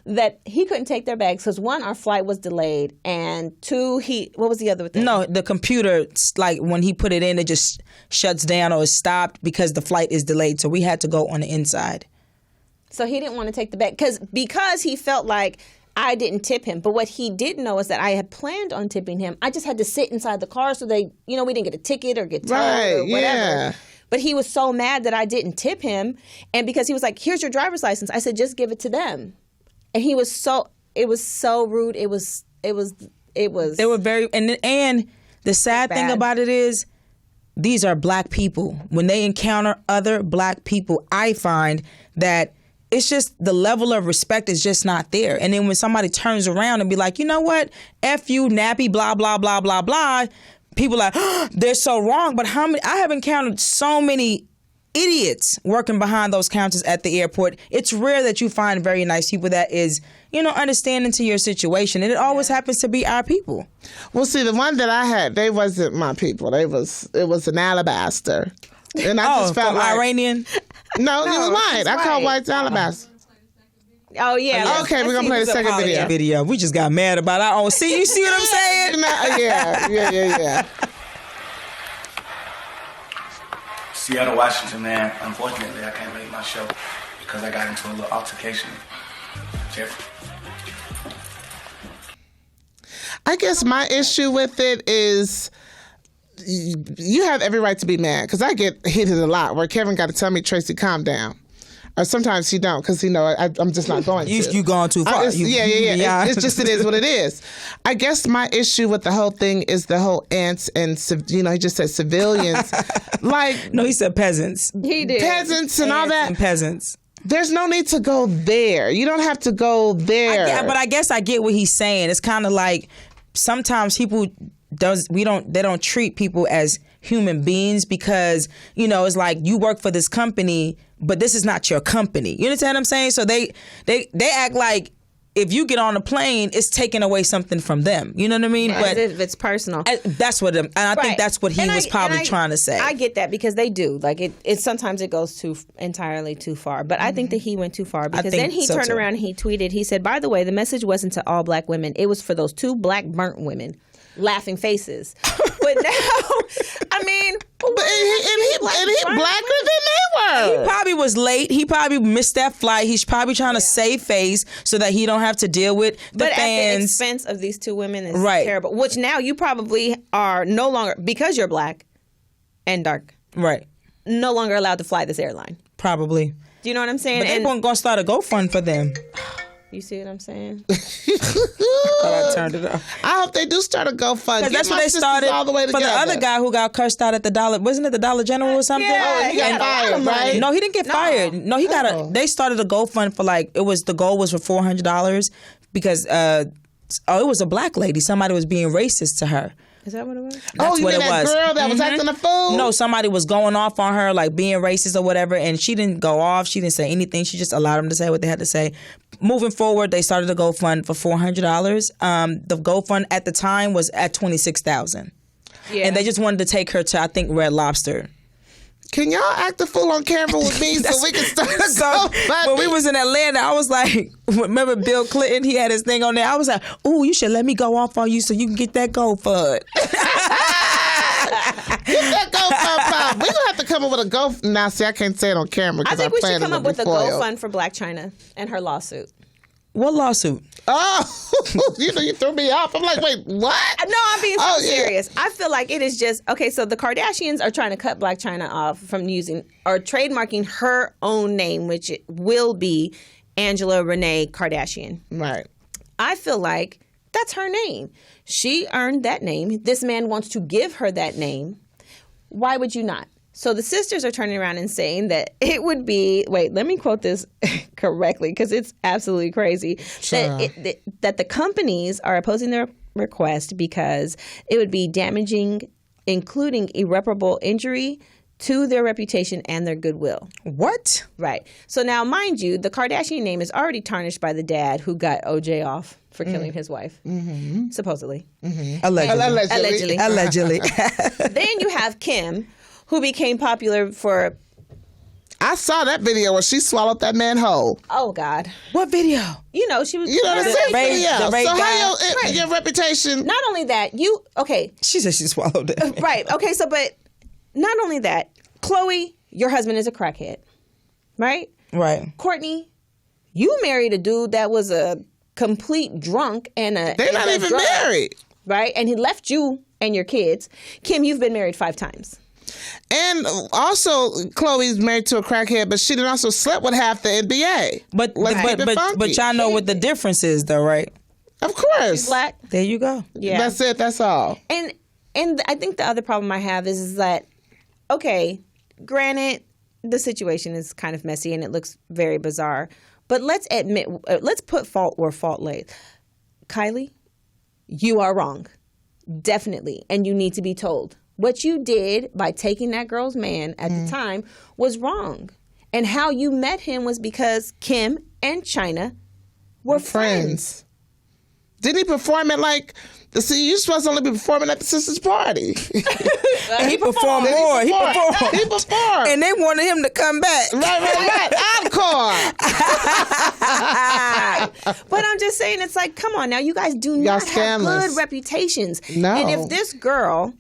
Speaker 1: that he couldn't take their bags because one, our flight was delayed, and two, what was the other thing?
Speaker 3: No, the computer, like when he put it in, it just shuts down or is stopped because the flight is delayed. So we had to go on the inside.
Speaker 1: So he didn't want to take the bag because he felt like I didn't tip him. But what he didn't know is that I had planned on tipping him. I just had to sit inside the car so we didn't get a ticket or get towed or whatever. Yeah. But he was so mad that I didn't tip him. And because he was like, here's your driver's license. I said, just give it to them. And it was so rude. They
Speaker 3: were very, and the sad thing about it is, these are black people. When they encounter other black people, I find that it's just the level of respect is just not there. And then when somebody turns around and be like, you know what? F you, nappy, blah, blah, blah, blah, blah. People are like, oh, they're so wrong. But I have encountered so many idiots working behind those counters at the airport. It's rare that you find very nice people that is, understanding to your situation. And it always happens to be our people.
Speaker 2: Well, see, the one that I had, they wasn't my people. It was an alabaster. And I just felt like
Speaker 3: Iranian?
Speaker 2: No, he was white. I call whites alabaster.
Speaker 1: Oh, yeah.
Speaker 2: Okay, we're going to play the second video.
Speaker 3: We just got mad about our own. You see what I'm saying?
Speaker 2: Yeah.
Speaker 13: Seattle, Washington, man. Unfortunately, I can't make my show because I got into a little altercation. Jeffrey.
Speaker 2: I guess my issue with it is you have every right to be mad because I get hit a lot where Kevin got to tell me, Tracie, calm down. Or sometimes he don't because I'm just not going to.
Speaker 3: You gone too far.
Speaker 2: Yeah. It's just it is what it is. I guess my issue with the whole thing is the whole ants and he just said civilians.
Speaker 3: No, he said peasants.
Speaker 1: He did.
Speaker 2: Peasants and all that.
Speaker 3: And peasants.
Speaker 2: There's no need to go there. You don't have to go there.
Speaker 3: But I guess I get what he's saying. It's kind of like sometimes people they don't treat people as human beings because it's like you work for this company, but this is not your company. You understand what I'm saying? So they act like if you get on a plane, it's taking away something from them. You know what I mean?
Speaker 1: Right. But if it's personal.
Speaker 3: That's what I think that's what he was probably trying to say.
Speaker 1: I get that because they do. Like it sometimes it goes entirely too far. But I think that he went too far because then he turned around and he tweeted, he said, by the way, the message wasn't to all black women. It was for those 2 black burnt women. Laughing faces. But now, I mean,
Speaker 2: he blacker than they were.
Speaker 3: He probably was late. He probably missed that flight. He's probably trying to save face so that he don't have to deal with the fans.
Speaker 1: But at the expense of these 2 women is terrible. Which now you probably are no longer, because you're black and dark,
Speaker 3: right?
Speaker 1: No longer allowed to fly this airline.
Speaker 3: Probably.
Speaker 1: Do you know what I'm saying?
Speaker 3: But they weren't going to start a GoFund for them.
Speaker 1: You see what I'm saying?
Speaker 3: I turned it off.
Speaker 2: I hope they do start a GoFund.
Speaker 3: Because that's what they started
Speaker 2: all the way
Speaker 3: for the other guy who got cursed out at the Dollar. Wasn't it the Dollar General or something?
Speaker 2: Yeah, he got fired, right?
Speaker 3: No, he didn't get fired. No, he got they started a GoFund for the goal was for $400 because it was a black lady. Somebody was being racist to her.
Speaker 1: Is that what it was?
Speaker 2: That's what it was. Girl that was acting a fool?
Speaker 3: No, somebody was going off on her, like being racist or whatever, and she didn't go off. She didn't say anything. She just allowed them to say what they had to say. Moving forward, they started a GoFund for $400. The GoFund at the time was at $26,000. Yeah. And they just wanted to take her to, I think, Red Lobster.
Speaker 2: can y'all act the fool on camera with me so we can start a GoFundMe?
Speaker 3: When we was in Atlanta, I was like, remember Bill Clinton? He had his thing on there. I was like, ooh, you should let me go off on you so you can get that GoFund.
Speaker 2: Get that GoFund. We're going to have to come up with a GoFund. Now, see, I can't say it on camera.
Speaker 1: I think we should come up with a
Speaker 2: foiled.
Speaker 1: GoFund for Blac Chyna and her lawsuit.
Speaker 3: What lawsuit?
Speaker 2: Oh, you threw me off. I'm like, wait, what?
Speaker 1: No, I'm being serious. I feel like it is just, okay, so the Kardashians are trying to cut Blac Chyna off from using or trademarking her own name, which it will be Angela Renee Kardashian.
Speaker 2: Right.
Speaker 1: I feel like that's her name. She earned that name. This man wants to give her that name. Why would you not? So the sisters are turning around and saying that it would be, wait, let me quote this correctly because it's absolutely crazy, that the companies are opposing their request because it would be damaging, including irreparable injury to their reputation and their goodwill.
Speaker 3: What?
Speaker 1: Right. So now, mind you, the Kardashian name is already tarnished by the dad who got OJ off for killing his wife, supposedly.
Speaker 3: Allegedly.
Speaker 1: Then you have Kim, who became popular for...
Speaker 2: I saw that video where she swallowed that man whole.
Speaker 1: Oh, God.
Speaker 3: What video?
Speaker 1: You know, she was...
Speaker 2: You know the same video.
Speaker 3: The rape
Speaker 2: so
Speaker 3: guy.
Speaker 2: how your reputation...
Speaker 1: Not only that, okay.
Speaker 3: She said she swallowed it.
Speaker 1: Right. Okay, so, but not only that, Khloe, your husband is a crackhead. Right?
Speaker 3: Right.
Speaker 1: Courtney, you married a dude that was a complete drunk and a...
Speaker 2: They're not even married.
Speaker 1: Right? And he left you and your kids. Kim, you've been married 5 times.
Speaker 2: And also, Khloe's married to a crackhead, but she done also slept with half the NBA.
Speaker 3: But y'all know what the difference is, though, right?
Speaker 2: Of course.
Speaker 1: She's Black.
Speaker 3: There you go.
Speaker 1: Yeah.
Speaker 2: That's it. That's all.
Speaker 1: And I think the other problem I have is that, okay, granted, the situation is kind of messy and it looks very bizarre, but let's put fault where fault lays. Kylie, you are wrong. Definitely. And you need to be told. What you did by taking that girl's man at the time was wrong. And how you met him was because Kim and Chyna were friends.
Speaker 2: Didn't he perform at you're supposed to only be performing at the sister's party.
Speaker 3: And he performed more. He performed. And they wanted him to come back.
Speaker 2: Right. Encore.
Speaker 1: But I'm just saying, it's like, come on now. You guys do not have good reputations.
Speaker 2: No.
Speaker 1: And if this girl,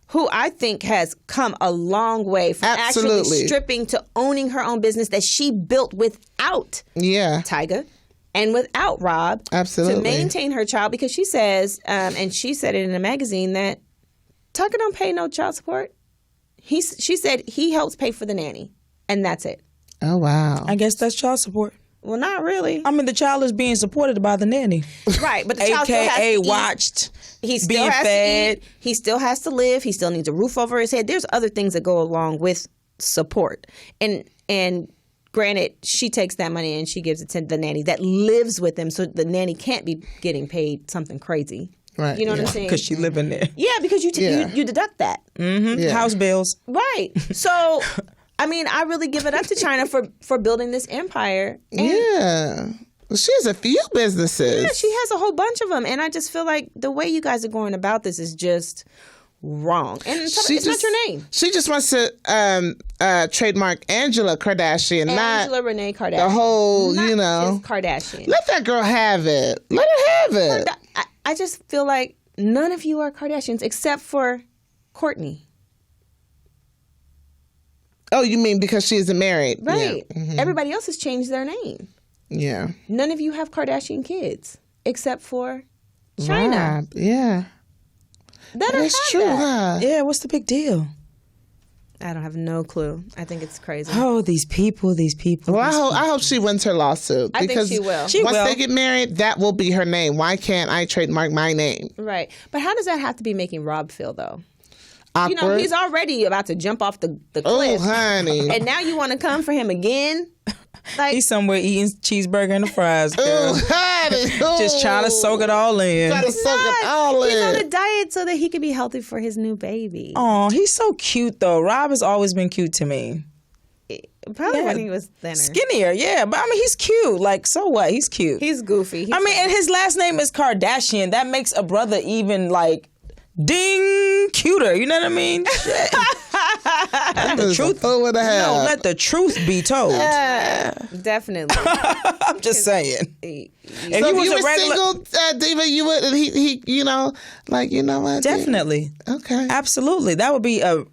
Speaker 1: who I think has come a long way from actually stripping to owning her own business that she built without Tyga and without Rob to maintain her child, because she says, and she said it in a magazine, that Tyga don't pay no child support. She said he helps pay for the nanny, and that's it.
Speaker 2: Oh, wow.
Speaker 3: I guess that's child support.
Speaker 1: Well, not really.
Speaker 3: I mean, the child is being supported by the nanny.
Speaker 1: Right, but the child still has to
Speaker 3: watched,
Speaker 1: he still
Speaker 3: being
Speaker 1: has
Speaker 3: fed.
Speaker 1: To eat. He still has to live. He still needs a roof over his head. There's other things that go along with support. And granted, she takes that money and she gives it to the nanny that lives with him, so the nanny can't be getting paid something crazy.
Speaker 2: Right.
Speaker 1: You know what I'm saying?
Speaker 3: Because she living there.
Speaker 1: Yeah, because you deduct that.
Speaker 3: Mm-hmm. Yeah. House bills.
Speaker 1: Right. So... I mean, I really give it up to Chyna for building this empire. And
Speaker 2: she has a few businesses.
Speaker 1: Yeah, she has a whole bunch of them. And I just feel like the way you guys are going about this is just wrong. And it's not your name.
Speaker 2: She just wants to trademark Angela Kardashian,
Speaker 1: Angela Renee Kardashian.
Speaker 2: The whole,
Speaker 1: not just Kardashian.
Speaker 2: Let that girl have it. Let her have it.
Speaker 1: I just feel like none of you are Kardashians except for Kourtney.
Speaker 2: Oh, you mean because she isn't married?
Speaker 1: Right.
Speaker 2: Yeah. Mm-hmm.
Speaker 1: Everybody else has changed their name.
Speaker 2: Yeah.
Speaker 1: None of you have Kardashian kids except for Chyna.
Speaker 2: Rob, yeah.
Speaker 1: That's
Speaker 2: true, huh?
Speaker 3: Yeah, what's the big deal?
Speaker 1: I don't have no clue. I think it's crazy.
Speaker 3: Oh, these people.
Speaker 2: Well, I hope she wins her lawsuit.
Speaker 1: I think she will.
Speaker 2: Once they get married, that will be her name. Why can't I trademark my name?
Speaker 1: Right. But how does that have to be making Rob feel, though?
Speaker 2: Awkward.
Speaker 1: You know, he's already about to jump off the cliff.
Speaker 2: Oh, honey.
Speaker 1: And now you want to come for him again?
Speaker 3: Like, he's somewhere eating cheeseburger and the fries, girl.
Speaker 2: Oh, honey.
Speaker 3: Just trying to soak it all in.
Speaker 1: He's on a diet so that he can be healthy for his new baby.
Speaker 3: Oh, he's so cute, though. Rob has always been cute to me.
Speaker 1: Probably when he was thinner.
Speaker 3: Skinnier, yeah. But I mean, he's cute. Like, so what? He's cute.
Speaker 1: He's goofy.
Speaker 3: And his last name is Kardashian. That makes a brother even, like, ding, cuter. You know what I mean? The truth.
Speaker 2: What the hell?
Speaker 3: No, let the truth be told.
Speaker 1: Definitely.
Speaker 3: I'm just saying. If
Speaker 2: So
Speaker 3: you
Speaker 2: if
Speaker 3: was
Speaker 2: you
Speaker 3: a
Speaker 2: were
Speaker 3: regular,
Speaker 2: single, Diva, you would, he, you know, like, you know what?
Speaker 3: definitely.
Speaker 2: Okay.
Speaker 3: Absolutely. That would be a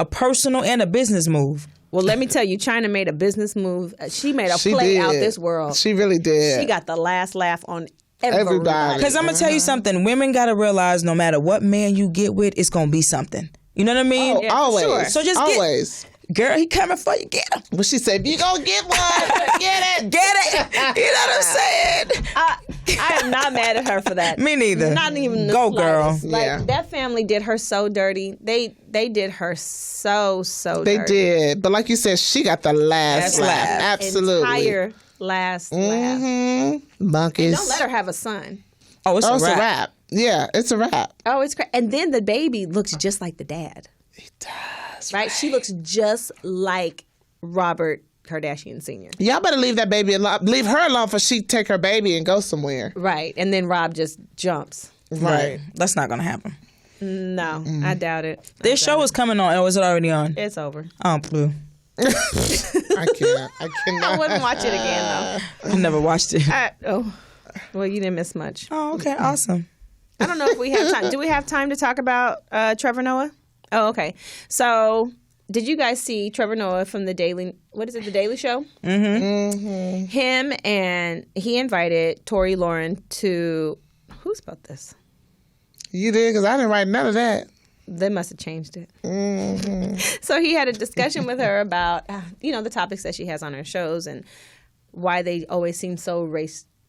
Speaker 3: personal and a business move.
Speaker 1: Well, let me tell you, Chyna made a business move. She made a play out this world.
Speaker 2: She really did.
Speaker 1: She got the last laugh on everybody.
Speaker 3: Because I'm going to tell you something. Women got to realize no matter what man you get with, it's going to be something. You know what I mean?
Speaker 2: Oh, yeah, always. Sure.
Speaker 3: So just
Speaker 2: always.
Speaker 3: Girl, he coming for you. Get him.
Speaker 2: Well, she said, you gonna get one. Get it.
Speaker 3: Get it. You know what I'm saying?
Speaker 1: I am not mad at her for that.
Speaker 3: Me neither.
Speaker 1: Not even the
Speaker 3: Go, girl.
Speaker 1: Like, that family did her so dirty. They did her so
Speaker 2: They
Speaker 1: dirty.
Speaker 2: did. But like you said, she got the last laugh. Absolutely.
Speaker 1: Entire last laugh.
Speaker 2: Monkeys.
Speaker 1: And don't let her have a son.
Speaker 3: Oh, it's
Speaker 2: a
Speaker 3: wrap.
Speaker 2: wrap. Yeah, it's a wrap.
Speaker 1: Oh, it's crazy. And then the baby looks just like the dad.
Speaker 2: He does.
Speaker 1: Right? She looks just like Robert Kardashian Sr.
Speaker 2: Y'all better leave that baby alone. Leave her alone for she take her baby and go somewhere.
Speaker 1: Right. And then Rob just jumps.
Speaker 3: Right. That's not going to happen.
Speaker 1: No, I doubt it.
Speaker 3: This show is coming on, or is it already on?
Speaker 1: It's over.
Speaker 3: Oh, blue.
Speaker 2: I can't. I cannot.
Speaker 1: I wouldn't watch it again, though.
Speaker 3: I never watched it.
Speaker 1: Well, you didn't miss much.
Speaker 3: Oh, okay. Awesome.
Speaker 1: I don't know if we have time. Do we have time to talk about Trevor Noah? Oh, okay. So, did you guys see Trevor Noah from the Daily Show?
Speaker 3: Mm-hmm.
Speaker 1: Him, and he invited Tory Lauren to, who spelled this?
Speaker 2: You did? Because I didn't write none of that.
Speaker 1: They must have changed it. Mm-hmm. So he had a discussion with her about, the topics that she has on her shows and why they always seem so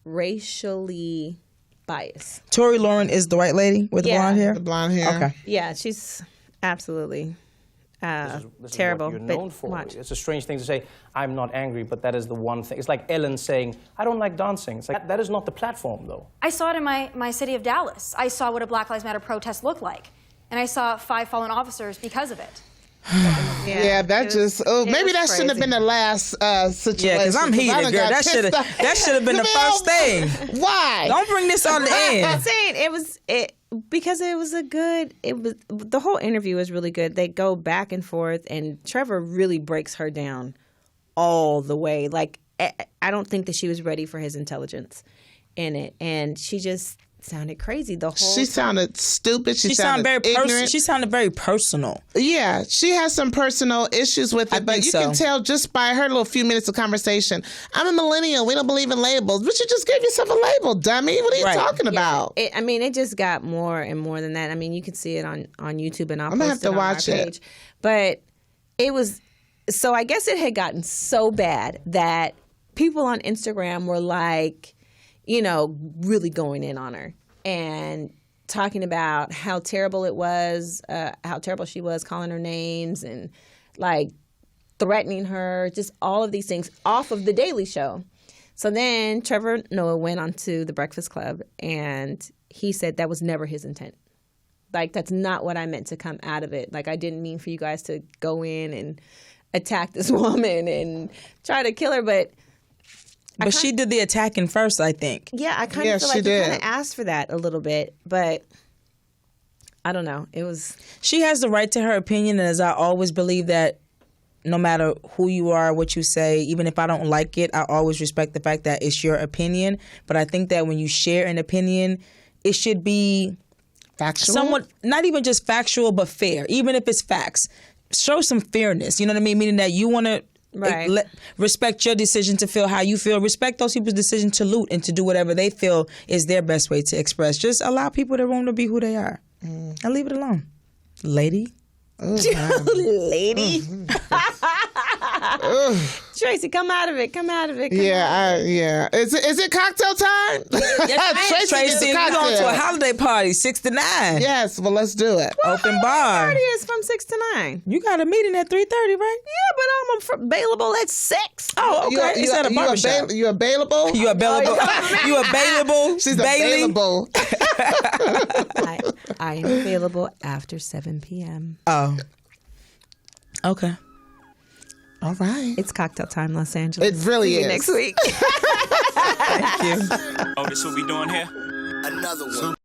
Speaker 1: racially biased.
Speaker 3: Tory Lauren is the white lady with the blonde hair?
Speaker 2: The blonde hair.
Speaker 3: Okay.
Speaker 1: Yeah, she's absolutely
Speaker 14: this is
Speaker 1: terrible.
Speaker 14: what you're known for. It's a strange thing to say, I'm not angry, but that is the one thing. It's like Ellen saying, I don't like dancing. It's like, that is not the platform, though.
Speaker 15: I saw it in my city of Dallas. I saw what a Black Lives Matter protest looked like. And I saw 5 fallen officers because of it.
Speaker 2: Maybe that shouldn't have been the last situation.
Speaker 3: Yeah, because I'm heated, girl. That should have been the first thing.
Speaker 2: Why?
Speaker 3: Don't bring this on the end.
Speaker 1: I'm saying because it was the whole interview was really good. They go back and forth, and Trevor really breaks her down all the way. Like, I don't think that she was ready for his intelligence in it, and she just sounded crazy the whole time.
Speaker 2: Sounded stupid. She
Speaker 3: sounded
Speaker 2: very ignorant.
Speaker 3: She sounded very personal.
Speaker 2: Yeah, she has some personal issues with it, but you can tell just by her little few minutes of conversation. I'm a millennial. We don't believe in labels. But you just gave yourself a label, dummy. What are you talking about?
Speaker 1: It just got more and more than that. I mean, you can see it on YouTube, and I'll
Speaker 2: I'm gonna
Speaker 1: post
Speaker 2: have to
Speaker 1: it on
Speaker 2: watch
Speaker 1: our
Speaker 2: it.
Speaker 1: page. But it was so. I guess it had gotten so bad that people on Instagram were like, really going in on her and talking about how terrible it was, how terrible she was, calling her names and like threatening her, just all of these things off of The Daily Show. So then Trevor Noah went onto The Breakfast Club and he said that was never his intent. Like, that's not what I meant to come out of it. Like, I didn't mean for you guys to go in and attack this woman and try to kill her, but
Speaker 3: she did the attacking first, I think.
Speaker 1: Yeah, I kind of feel like you kind of asked for that a little bit, but I don't know.
Speaker 3: She has the right to her opinion, and as I always believe that no matter who you are, what you say, even if I don't like it, I always respect the fact that it's your opinion. But I think that when you share an opinion, it should be
Speaker 2: factual.
Speaker 3: Somewhat, not even just factual, but fair. Even if it's facts, show some fairness. You know what I mean? Meaning that you want to respect your decision to feel how you feel. Respect those people's decision to loot and to do whatever they feel is their best way to express. Just allow people the room to be who they are. And leave it alone. Lady.
Speaker 1: Lady. Tracie, come out of it. Come out of it.
Speaker 2: Yeah. Is it cocktail time?
Speaker 3: Yes, Tracie, we're going to a holiday party, 6 to 9.
Speaker 2: Yes, well, let's do it.
Speaker 3: Well, open bar.
Speaker 1: Party is from 6 to 9.
Speaker 3: You got a meeting at 3:30, right?
Speaker 1: Yeah, but I'm available at 6.
Speaker 3: Oh, okay. It's at a barbershop.
Speaker 2: You available?
Speaker 3: You available? You available?
Speaker 2: She's
Speaker 3: Bailey?
Speaker 2: available.
Speaker 1: I am available after 7 p.m.
Speaker 3: Oh. Okay.
Speaker 2: All right.
Speaker 1: It's cocktail time, Los Angeles.
Speaker 2: It really
Speaker 1: See you
Speaker 2: is.
Speaker 1: next week.
Speaker 3: Thank you.
Speaker 16: Oh, this what we doing here?
Speaker 17: Another one.